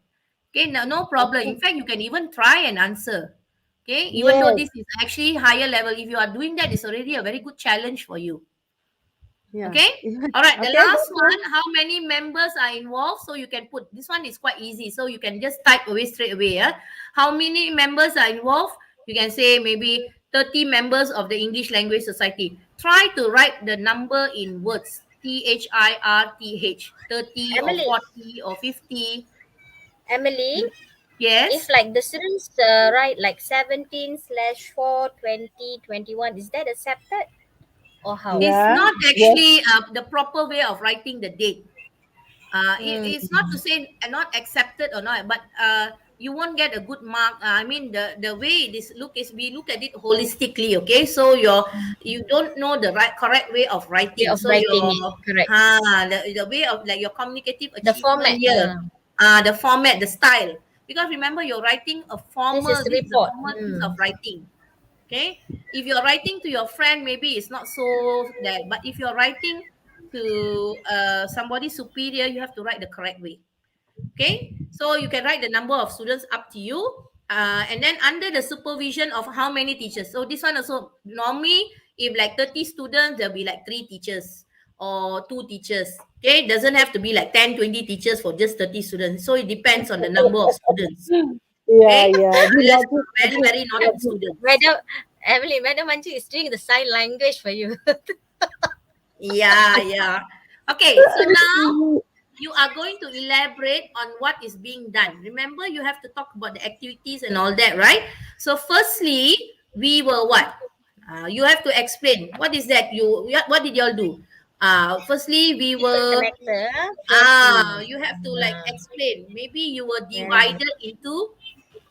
Okay, no problem. In okay. fact, you can even try and answer. Okay, even though Yes, this is actually higher level, if you are doing that, it's already a very good challenge for you. yeah. Okay. All right. The Okay, last that's one, one. how many members are involved? So you can put this one is quite easy. So you can just type away straight away. Yeah? How many members are involved? You can say maybe 30 members of the English Language Society. Try to write the number in words. THIRTH. 30 or Emily, 40 or 50. Emily, if Yes. like the students write like 17 slash 4 20 21, is that accepted or how? It's Yeah, not yes, actually the proper way of writing the date. It's not to Mm. say not accepted or not, but you won't get a good mark. I mean, the way this look is we look at it holistically. Okay, so you don't know the right correct way of Way writing. of So writing it, correct. the way of like your communicative The achievement format. here, the format, the style. Because remember, you're writing a This formal. is This is a report. formal piece of writing. Okay, if you're writing to your friend, maybe it's not so that, but if you're writing to somebody superior, you have to write the correct way. Okay, so you can write the number of students up to you, and then under the supervision of how many teachers. So this one also normally, if like 30 students, there'll be like 3 teachers or 2 teachers. Okay, it doesn't have to be like 10, 20 teachers for just 30 students. So it depends on the number of students. yeah, Okay, yeah. unless you're very, very naughty students. Madam Emily, Madam Manju is doing the sign language for you. Yeah, yeah. Okay, so now you are going to elaborate on what is being done. Remember, you have to talk about the activities and all that, right? So, firstly, we were what? You have to explain what is that. What did y'all do? Firstly, we People were. connector, firstly. You have to like Uh, explain. Maybe you were very good. divided into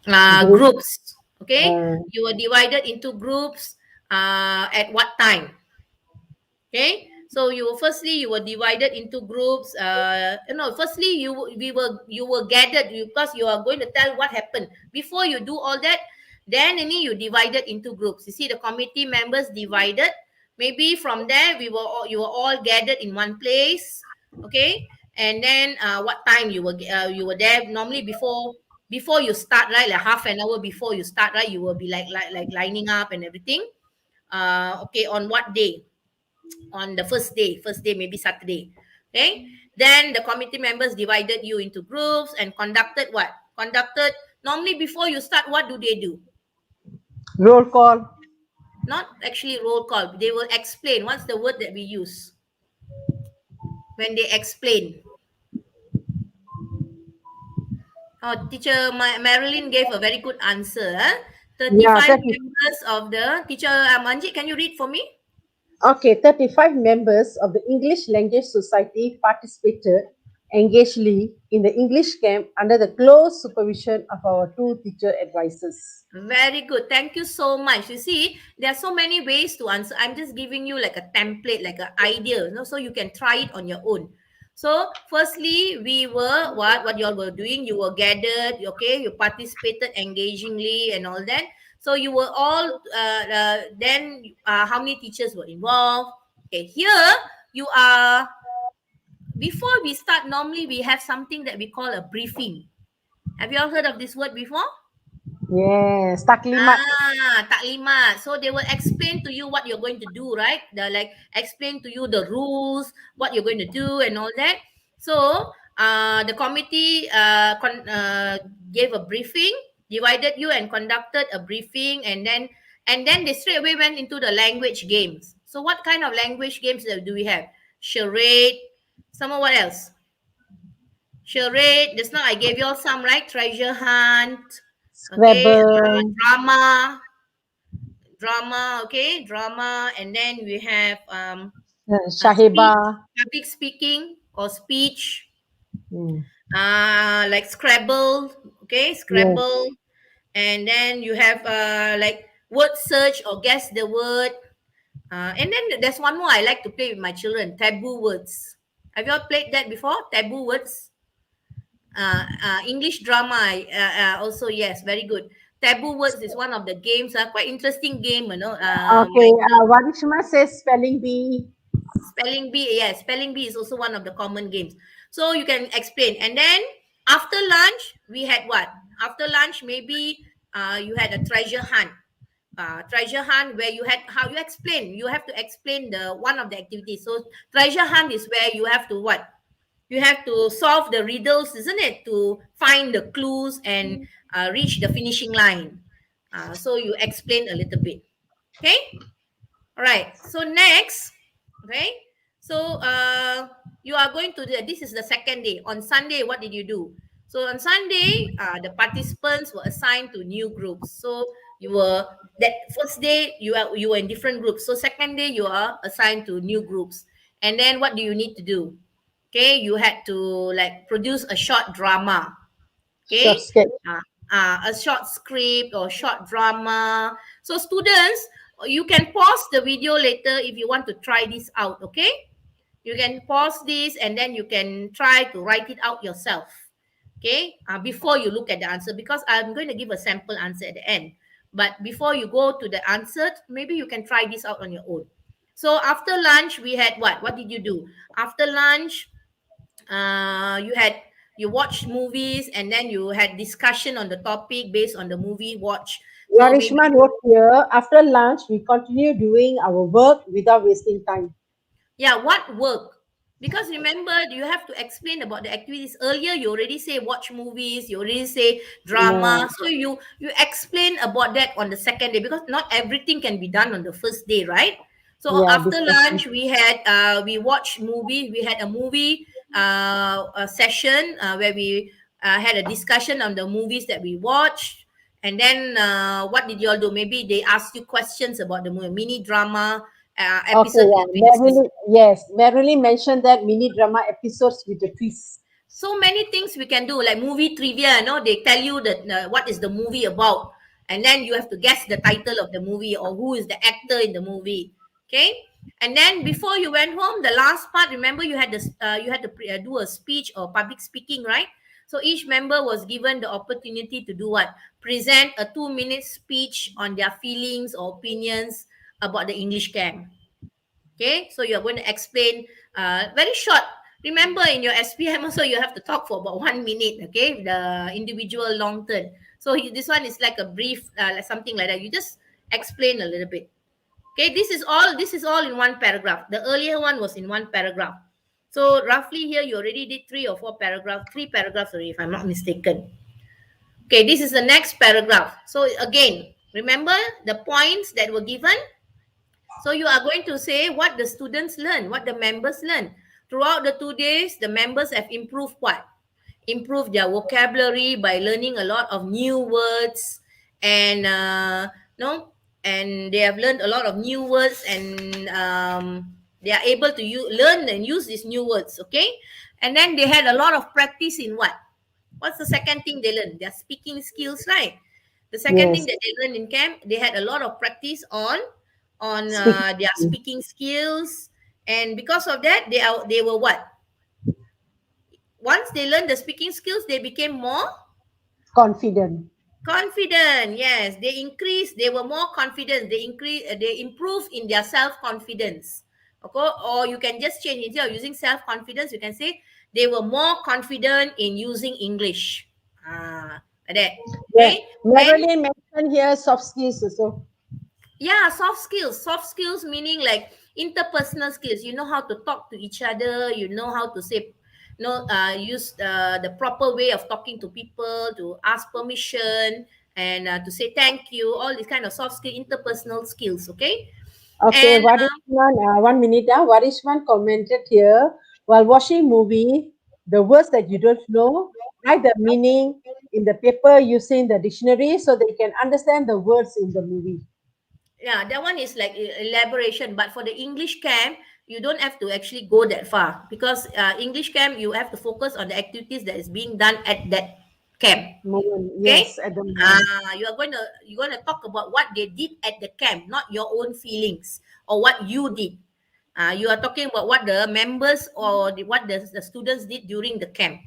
Group. groups. Okay, Uh, you were divided into groups. At what time? Okay, so you were divided into groups. Firstly you were gathered because you are going to tell what happened. Before you do all that, Then ini you divided into groups. You see the committee members divided. Maybe from there you were all gathered in one place, okay? And then what time you were there? Normally before you start, right? Like half an hour before you start, right? You will be like lining up and everything. Okay, on what day? On the first day maybe Saturday. Okay, then the committee members divided you into groups and conducted what? Conducted normally before you start. What do they do? Roll call. Not actually roll call. They will explain. What's the word that we use when they explain? Oh, teacher Marilyn gave a very good answer. Huh? Yeah, 35 30. members of the teacher Manjit, can you read for me? Okay, 35 members of the English Language Society participated engagedly in the English camp under the close supervision of our two teacher advisors. Very good. Thank you so much. You see, there are so many ways to answer. I'm just giving you like a template, like an idea, so you can try it on your own. So, firstly, we were what you all were doing. You were gathered, okay. You participated engagingly and all that. So you were all. Then, how many teachers were involved? Okay, here you are. Before we start, normally we have something that we call a briefing. Have you all heard of this word before? Yes, taklimat. Taklimat. So they will explain to you what you're going to do, right? They like explain to you the rules, what you're going to do, and all that. So the committee gave a briefing, divided you, and conducted a briefing, and then they straight away went into the language games. So what kind of language games do we have? Charade. Some what else? Charade. Just now I gave you all some, right? Treasure hunt. Okay, Scrabble. okay, drama, and then we have Shahiba. public speaking or speech, Hmm. like Scrabble, okay, Yes. Scrabble, and then you have like word search or guess the word, and then there's one more I like to play with my children, taboo words. Have you all played that before? Taboo words. English drama, also, yes, very good. Taboo words is one of the games, quite interesting game, Okay, Warishma says spelling bee. spelling bee, yes, spelling bee is also one of the common games. So you can explain. And then after lunch, we had what? After lunch, maybe you had a treasure hunt. Treasure hunt where you had how you explain. You have to explain the one of the activities. So treasure hunt is where you have to what? You have to solve the riddles, isn't it? To find the clues and reach the finishing line. So you explain a little bit. Okay. All right. So next, okay. So you are going to this is the second day. On Sunday, what did you do? So on Sunday, the participants were assigned to new groups. So you were that first day you were in different groups. So second day you are assigned to new groups. And then what do you need to do? Okay, you had to like produce a short drama. Short Okay, sketch. a short script or short drama. So students, you can pause the video later if you want to try this out. Okay, you can pause this and then you can try to write it out yourself. Okay, before you look at the answer, because I'm going to give a sample answer at the end. But before you go to the answer, maybe you can try this out on your own. So after lunch, we had what? What did you do? After lunch, you watched movies and then you had discussion on the topic based on the movie watch. So maybe, Warishma wrote here, after lunch, we continue doing our work without wasting time. yeah, what work? Because remember, you have to explain about the activities. Earlier, you already say watch movies, you already say Yeah, drama. So you explain about that on the second day because not everything can be done on the first day, right? So yeah, after discussion. lunch, we watched movie. We had a movie a session where we had a discussion on the movies that we watched. And then what did you all do? Maybe they asked you questions about the movie, mini drama Okay, episode yeah. that we discussed. Merrily, yes, Merrily mentioned that mini drama episodes with the twist. So many things we can do, like movie trivia. They tell you that what is the movie about, and then you have to guess the title of the movie or who is the actor in the movie. Okay, and then before you went home, the last part, remember you had this, you had to do a speech or public speaking, right? So each member was given the opportunity to do what? Present a 2-minute speech on their feelings or opinions about the English camp. Okay, so you're going to explain very short. Remember, in your SPM also you have to talk for about 1 minute. Okay, the individual long term. So this one is like a brief, like something like that. You just explain a little bit. Okay, this is all. This is all in one paragraph. The earlier one was in one paragraph. So roughly here you already did 3 or 4 paragraphs, 3 paragraphs already, if I'm not mistaken. Okay, this is the next paragraph. So again, remember the points that were given. So you are going to say what the students learn, what the members learn. Throughout the 2 days, the members have improved what? Improve their vocabulary by learning a lot of new words, and no, and they have learned a lot of new words, and they are able to learn and use these new words. Okay, and then they had a lot of practice in what? What's the second thing they learned? Their speaking skills, right? The second thing Yes. that they learned in camp, they had a lot of practice on Speaking. their speaking skills, and because of that, they were what? Once they learned the speaking skills, they became more Confident. confident. Yes, they were more confident. They improved in their self-confidence. Okay, or you can just change, instead of using self-confidence, you can say they were more confident in using English. Like that. Yeah. Okay. And Marilyn mentioned here soft skills also. yeah, soft skills. Soft skills meaning like interpersonal skills. You know how to talk to each other. You know how to say, use the proper way of talking to people, to ask permission, and to say thank you. All these kind of soft skill, interpersonal skills. Okay. Okay, And Varishman, 1 minute. Varishman commented here, while watching movie, the words that you don't know, write the meaning in the paper using the dictionary so that you can understand the words in the movie. yeah, that one is like elaboration. But for the English camp, you don't have to actually go that far, because English camp, you have to focus on the activities that is being done at that camp. Moment, Okay. yes, at the moment. You're going to talk about what they did at the camp, not your own feelings or what you did. You are talking about what the members or what the students did during the camp.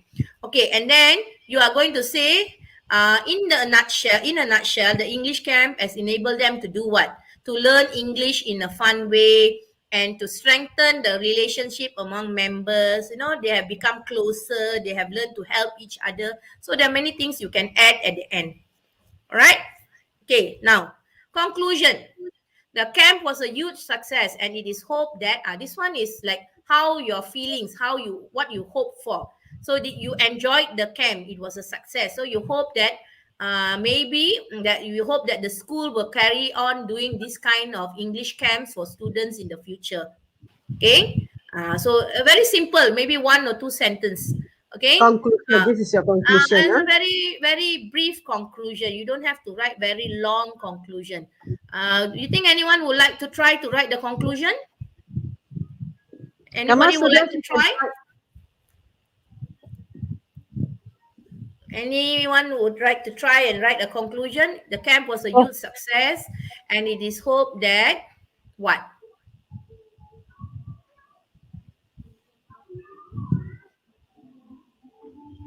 Okay, and then you are going to say, in a nutshell, the English camp has enabled them to do what? To learn English in a fun way, and to strengthen the relationship among members. They have become closer. They have learned to help each other. So there are many things you can add at the end. All right. Okay. Now, conclusion. The camp was a huge success, and it is hoped that this one is like how your feelings, what you hope for. So did you enjoyed the camp? It was a success. So you hope that maybe that you hope that the school will carry on doing this kind of English camps for students in the future. Okay. So very simple, maybe 1 or 2 sentence. Okay. Conclusion. This is your conclusion. It's Huh? a very, very brief conclusion. You don't have to write very long conclusion. Do you think anyone would like to try to write the conclusion? Come on, Anybody would like students, to you can try? try. Anyone would like to try and write a conclusion? The camp was a Oh, huge success, and it is hoped that what?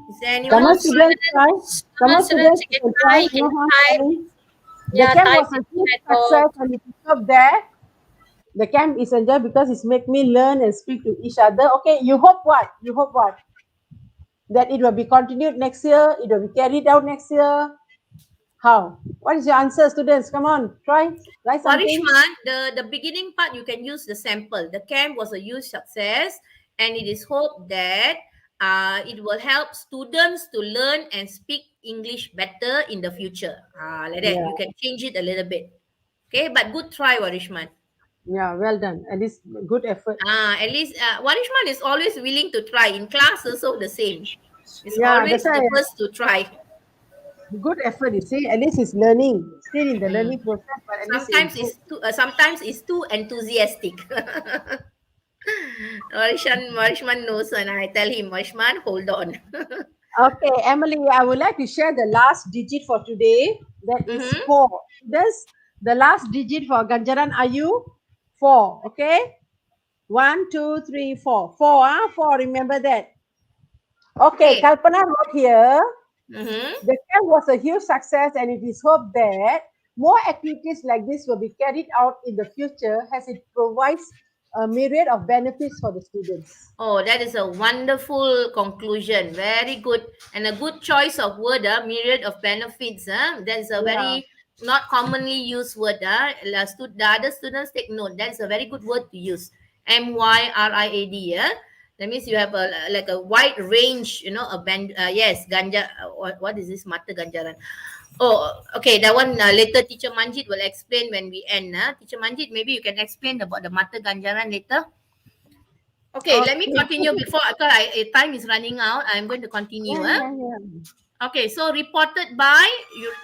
Is there anyone come No, on, who's trying? students, try. Come on, students, students, you you can can try, try. you can No harm type. trying. The Yeah, camp type was in a the huge chat success, box. and it is up there. The camp is enjoyed because it's make me learn and speak to each other. Okay, you hope what? You hope what? That it will be continued next year. It will be carried out next year. How? What is your answer, students? Come on, try. Write something. Warishman, the beginning part, you can use the sample. The camp was a huge success, and it is hoped that it will help students to learn and speak English better in the future. Like that, Yeah, you can change it a little bit. Okay, but good try, Warishman. yeah, well done. At least good effort. At least Warishman is always willing to try. In class, also the same. It's Yeah, always that's why the first to try. good effort. You see, at least he's learning, still in the Mm. learning process, but at least he Sometimes improved. it's sometimes it's too enthusiastic. Warishman knows, and I tell him, Warishman, hold on. Okay, Emily, I would like to share the last digit for today. That is Mm-hmm. 4. This the last digit for Ganjaran Ayu, 4. Okay, 1, 2, 3, 4. 4. 4. Remember that. Okay, Okay. Kalpana wrote here, Mm-hmm. the camp was a huge success and it is hoped that more activities like this will be carried out in the future as it provides a myriad of benefits for the students. Oh, that is a wonderful conclusion. Very good. And a good choice of word, myriad of benefits. That is a Yeah. very not commonly used word. The other students take note. That is a very good word to use. MYRIAD. Yeah? That means you have a like a wide range, a band. Yes, ganja. What is this? Mata ganjaran. Oh, okay. That one later Teacher Manjit will explain when we end. Teacher Manjit, maybe you can explain about the mata ganjaran later. Okay, let me Okay. continue before because time is running out. I'm going to continue. Yeah, yeah, yeah. Okay, so reported by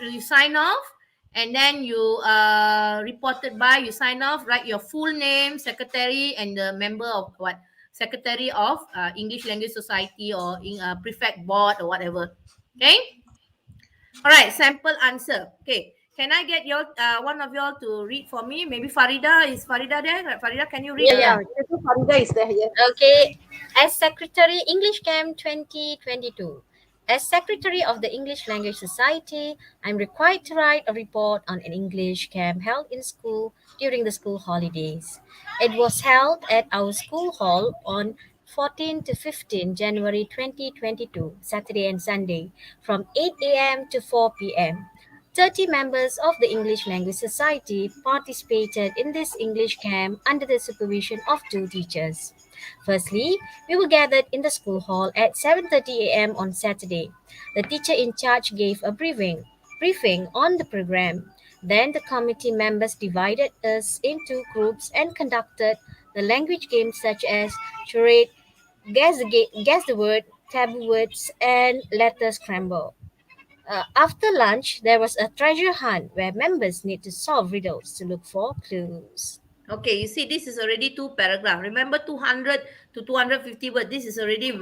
you sign off, and then you reported by you sign off. Write your full name, secretary, and the member of what secretary of English Language Society or in prefect board or whatever. Okay. All right. Sample answer. Okay. Can I get your one of y'all to read for me? Maybe Farida, is Farida there? Farida, can you read? Yeah, Yeah. yeah. Itu Farida is there, yes. Okay. As Secretary English Camp 2022. As Secretary of the English Language Society, I'm required to write a report on an English camp held in school during the school holidays. It was held at our school hall on 14 to 15 January 2022, Saturday and Sunday, from 8 a.m. to 4 p.m. 30 members of the English Language Society participated in this English camp under the supervision of two teachers. Firstly, we were gathered in the school hall at 7:30 a.m. on Saturday. The teacher in charge gave a briefing on the program. Then the committee members divided us into groups and conducted the language games such as charade, guess the word, taboo words, and letter scramble. After lunch, there was a treasure hunt where members need to solve riddles to look for clues. Okay, you see, this is already two paragraph. Remember, 200 to 250 words. This is already,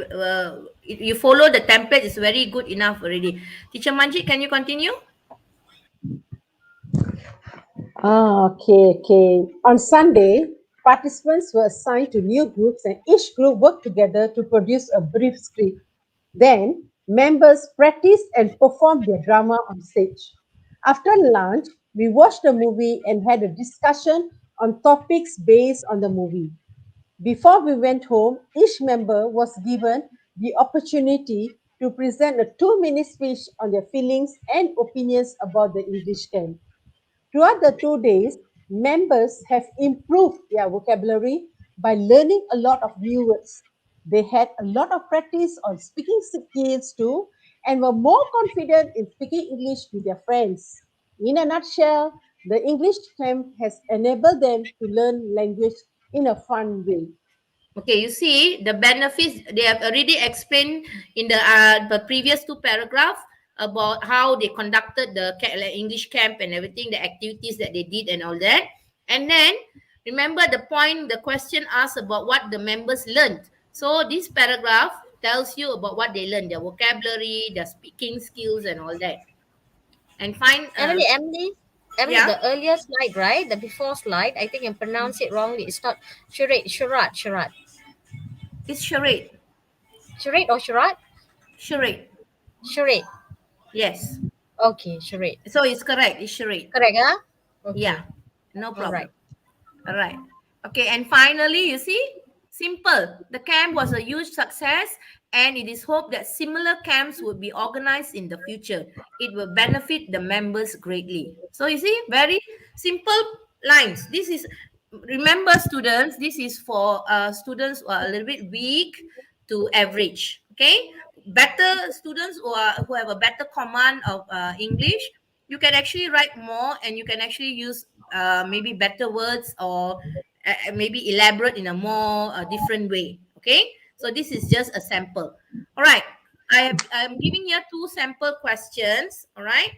you follow the template, is very good enough already. Teacher Manjit, can you continue? Okay, okay. On Sunday, participants were assigned to new groups and each group worked together to produce a brief script. Then, members practiced and performed their drama on stage. After lunch, we watched a movie and had a discussion on topics based on the movie. Before we went home, each member was given the opportunity to present a 2-minute speech on their feelings and opinions about the English camp. Throughout the 2 days, members have improved their vocabulary by learning a lot of new words. They had a lot of practice on speaking skills too and were more confident in speaking English with their friends. In a nutshell, the English camp has enabled them to learn language in a fun way. Okay, you see the benefits they have already explained in the previous two paragraph about how they conducted the like English camp and everything, the activities that they did and all that. And then remember the point, the question asked about what the members learned. So this paragraph tells you about what they learned, their vocabulary, their speaking skills, and all that. And find, Emily, yeah, the earlier slide, right? The before slide, I think I pronounced it wrongly. It's not charade, it's charade, charade or charade, charade. charade. Yes, Okay, charade. so it's correct. It's charade. Correct, huh? Yeah, Okay, no all right. problem. All right. Okay, and finally, you see, simple. The camp was a huge success, and it is hoped that similar camps would be organized in the future. It will benefit the members greatly. So, you see, very simple lines. This is, remember, students, this is for students who are a little bit weak to average. Okay, better students who have a better command of English, you can actually write more and you can actually use maybe better words or maybe elaborate in a more different way. Okay, so this is just a sample. All right, I'm giving you two sample questions. All right,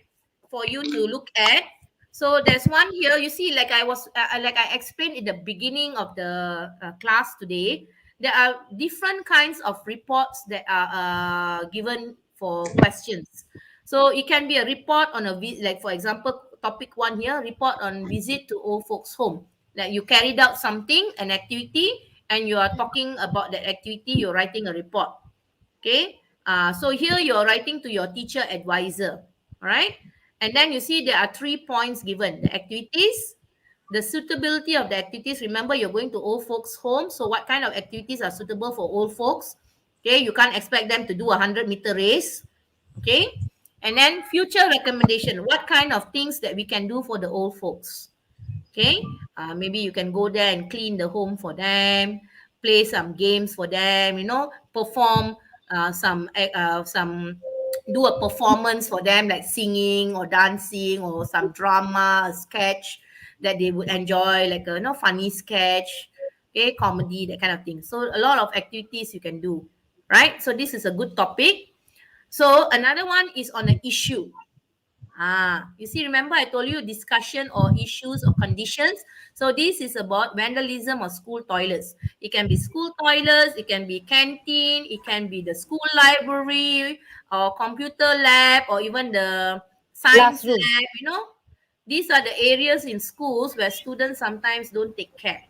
for you to look at. So there's one here. You see, like I explained in the beginning of the class today, there are different kinds of reports that are given for questions. So it can be a report on like for example, topic one here, report on visit to old folks home. Like you carried out something, an activity, and you are talking about that activity, you're writing a report. Okay. So here you're writing to your teacher advisor, all right? And then you see there are 3 points given: the activities, the suitability of the activities. Remember, you're going to old folks' home, so what kind of activities are suitable for old folks? Okay, you can't expect them to do a 100-meter race. Okay, and then future recommendation: what kind of things that we can do for the old folks? Okay, maybe you can go there and clean the home for them, play some games for them, perform some do a performance for them, like singing or dancing or some drama, a sketch that they would enjoy, like a funny sketch, okay, comedy, that kind of thing. So a lot of activities you can do, right? So this is a good topic. So another one is on an issue. You see, remember I told you discussion or issues or conditions. So this is about vandalism of school toilets. It can be school toilets, it can be canteen, it can be the school library or computer lab or even the science Classroom. lab. These are the areas in schools where students sometimes don't take care.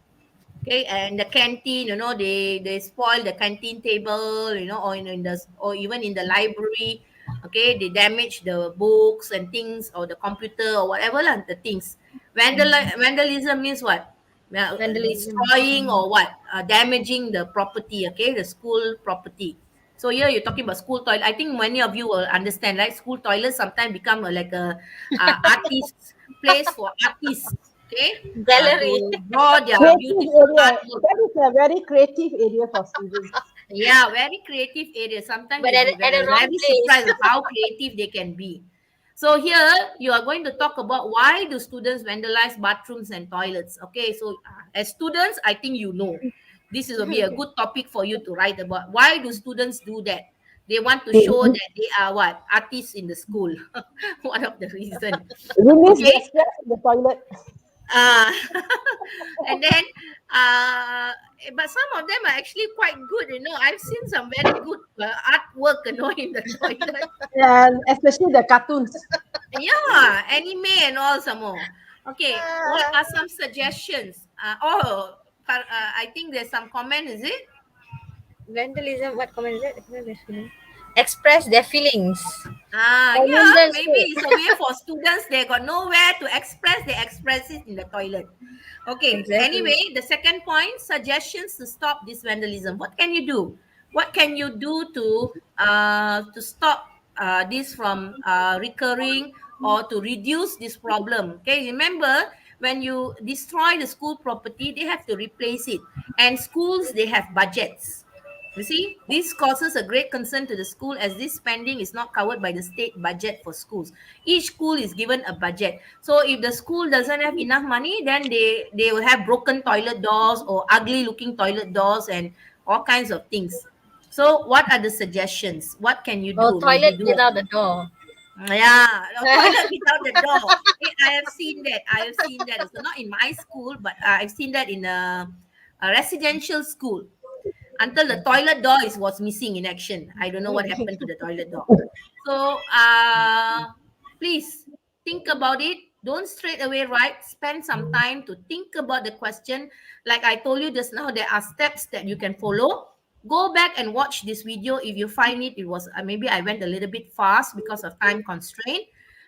Okay, and the canteen, they spoil the canteen table, or even in the library. Okay, they damage the books and things, or the computer or whatever lah, the things. Vandalism means what? Well, Vandalism. destroying or what? Damaging the property. Okay, the school property. So here you're talking about school toilet. I think many of you will understand, right? School toilets sometimes become like a artist place for artists. Okay, Gallery. to draw their Creative beautiful area. artwork. That is a very creative area for students. Yeah, very creative area. Sometimes But you'll be at a very, wrong very place. surprised of how creative they can be. So here you are going to talk about why do students vandalize bathrooms and toilets. Okay, so as students, I think this will be a good topic for you to write about. Why do students do that? They want to show that they are what? Artists in the school. One of the reason. Release Okay. their stress in the toilet. uh, and then but some of them are actually quite good. I've seen some very good artwork in the toilet. And especially the cartoons. Yeah, anime and all some more. Okay, what are some suggestions? I think there's some comment, is it? Vandalism. What comment is it? Express their feelings. Yeah, Women's maybe Day. it's a way for students. They got nowhere to express. They express it in the toilet. Okay. Exactly. Anyway, the second point: suggestions to stop this vandalism. What can you do? What can you do to stop this from recurring, or to reduce this problem? Okay. Remember, when you destroy the school property, they have to replace it, and schools, they have budgets. You see, this causes a great concern to the school, as this spending is not covered by the state budget for schools. Each school is given a budget. So if the school doesn't have enough money, then they will have broken toilet doors or ugly looking toilet doors and all kinds of things. So what are the suggestions? What can you Or do? Maybe toilet do a, without a door. yeah, a toilet without the door. I have seen that. I have seen that. So not in my school, but I've seen that in a residential school, until the toilet door was missing in action. I don't know what happened to the toilet door. So please think about it. Don't straight away write. Spend some time to think about the question. Like I told you just now, there are steps that you can follow. Go back and watch this video. If you find it was maybe I went a little bit fast because of time constraint.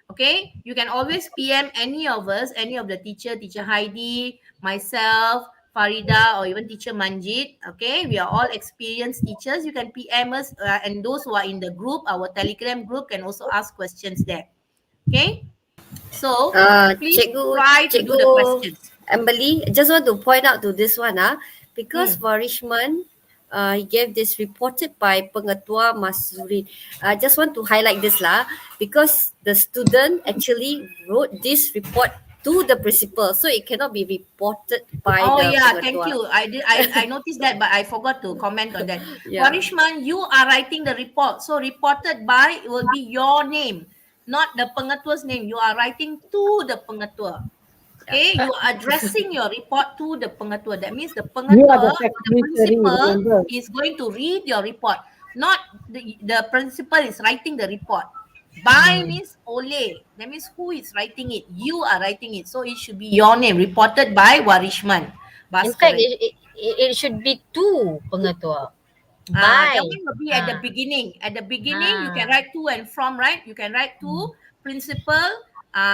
Okay, you can always PM any of us, any of the teacher Heidi, myself, Farida, or even teacher Manjit. Okay, we are all experienced teachers. You can PM us, and those who are in the group, our Telegram group, can also ask questions there. Okay, so please try to do Cikgu the questions. Emily, just want to point out to this one, because Hmm. for Richmond, he gave this reported by Pengetua Masuri. I just want to highlight this lah, because the student actually wrote this report to the principal, so it cannot be reported by Oh the yeah, thank Pengetua. you. I noticed that, but I forgot to comment on that. Yeah. Warishman, you are writing the report. So reported by will be your name, not the pengetua's name. You are writing to the pengetua. Okay, you are addressing your report to the pengetua. That means the You are pengetua the or the secretary, principal remember. is going to read your report. Not the principal is writing the report. By means Ole. That means who is writing it? You are writing it. So it should be your name. Reported by Warishman. In fact, Bhaskaran. it should be two pengetua. That By. one will be at the beginning. At the beginning, you can Ah. write to and from, right? You can write to principal.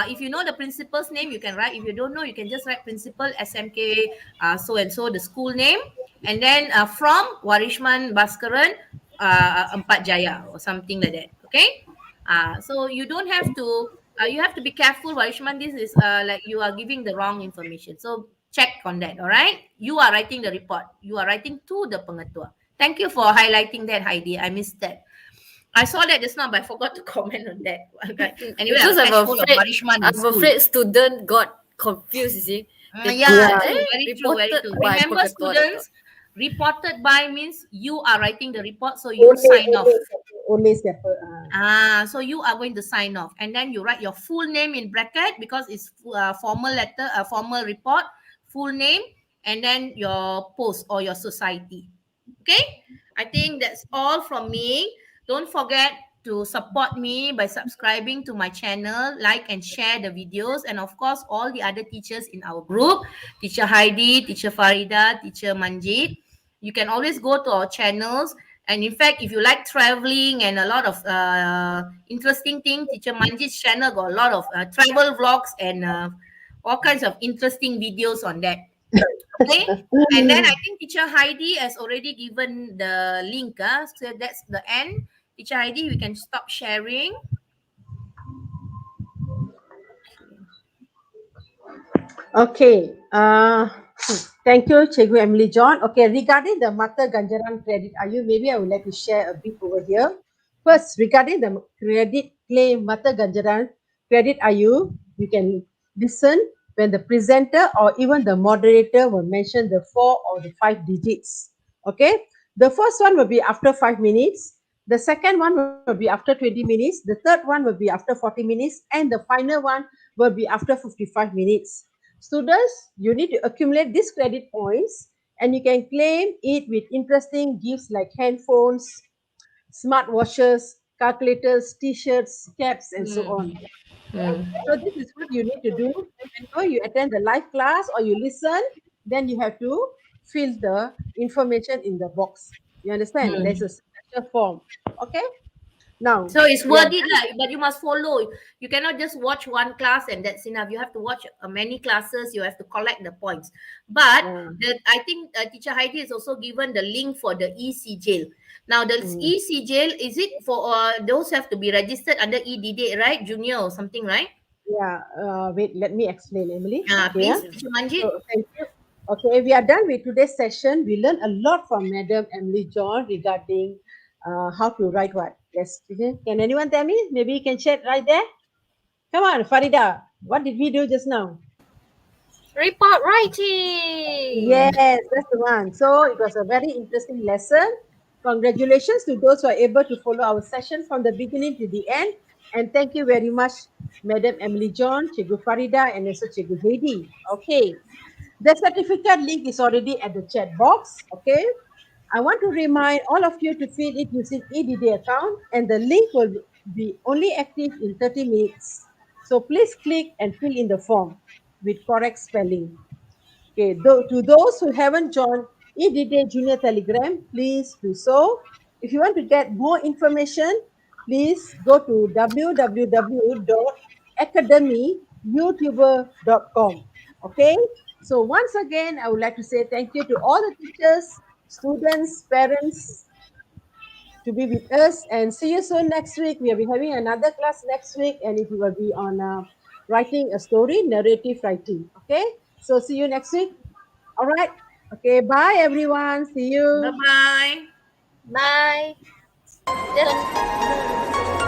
If you know the principal's name, you can write. If you don't know, you can just write principal SMK so and so, the school name, and then from Warishman Baskaran Empat Jaya or something like that. Okay. So you don't have to. You have to be careful, Warishman. This is like you are giving the wrong information. So check on that. All right. You are writing the report. You are writing to the pengetua. Thank you for highlighting that, Heidi. I missed that. I saw that just now, but I forgot to comment on that. Okay. Anyway, Because I'll catch hold of Warishman in I'm school. afraid student got confused, you see. They Yeah, thought, true. Very true. Very reported true. by Remember, pengetua, they thought. students, reported by means you are writing the report, so you Only, sign off. only siapa. So you are going to sign off, and then you write your full name in bracket because it's formal letter, formal report, full name, and then your post or your society. Okay, I think that's all from me. Don't forget to support me by subscribing to my channel, like and share the videos, and of course, all the other teachers in our group, Teacher Heidi, Teacher Farida, Teacher Manjit. You can always go to our channels. And in fact, if you like traveling and a lot of interesting things, Teacher Manjit's channel got a lot of travel vlogs and all kinds of interesting videos on that. Okay. And then I think Teacher Heidi has already given the link. So that's the end. Teacher Heidi, we can stop sharing. Okay. Thank you, Cikgu Emily John. Okay, regarding the Mata Ganjaran Credit AYU, maybe I would like to share a bit over here. First, regarding the credit claim Mata Ganjaran Credit AYU, you can listen when the presenter or even the moderator will mention the 4 or the 5 digits. Okay, the first one will be after 5 minutes. The second one will be after 20 minutes. The third one will be after 40 minutes. And the final one will be after 55 minutes. Students, you need to accumulate these credit points and you can claim it with interesting gifts like handphones, smartwatches, calculators, t-shirts, caps, and so on. Okay? So this is what you need to do. Whenever you attend the live class or you listen, then you have to fill the information in the box. You understand? There's a special form. Okay? Now, So it's we are worth it, lah, but you must follow. You cannot just watch one class and that's enough. You have to watch many classes. You have to collect the points. But I think Teacher Heidi is also given the link for the EC jail. Now, the EC jail, is it for those who have to be registered under EDD, right? Junior or something, right? wait, let me explain, Emily. Okay, Please, Teacher Manjit. so thank you. Okay, we are done with today's session. We learned a lot from Madam Emily John regarding how to write what. Yes, can anyone tell me? Maybe you can chat right there. Come on, Farida. What did we do just now? Report writing. Yes, that's the one. So it was a very interesting lesson. Congratulations to those who are able to follow our session from the beginning to the end. And thank you very much, Madam Emily John, Cikgu Farida, and also Cikgu Heidi. Okay. The certificate link is already at the chat box. Okay. I want to remind all of you to fill it using EDD account, and the link will be only active in 30 minutes. So please click and fill in the form with correct spelling. Okay, to those who haven't joined EDD Junior Telegram, please do so. If you want to get more information, please go to www.academyyoutuber.com. Okay, so once again, I would like to say thank you to all the teachers, students, parents to be with us, and see you soon next week. We will be having another class next week, and it will be on writing a story, narrative writing. Okay, so see you next week. All right. Okay. Bye, everyone. See you. Bye-bye. Bye. Just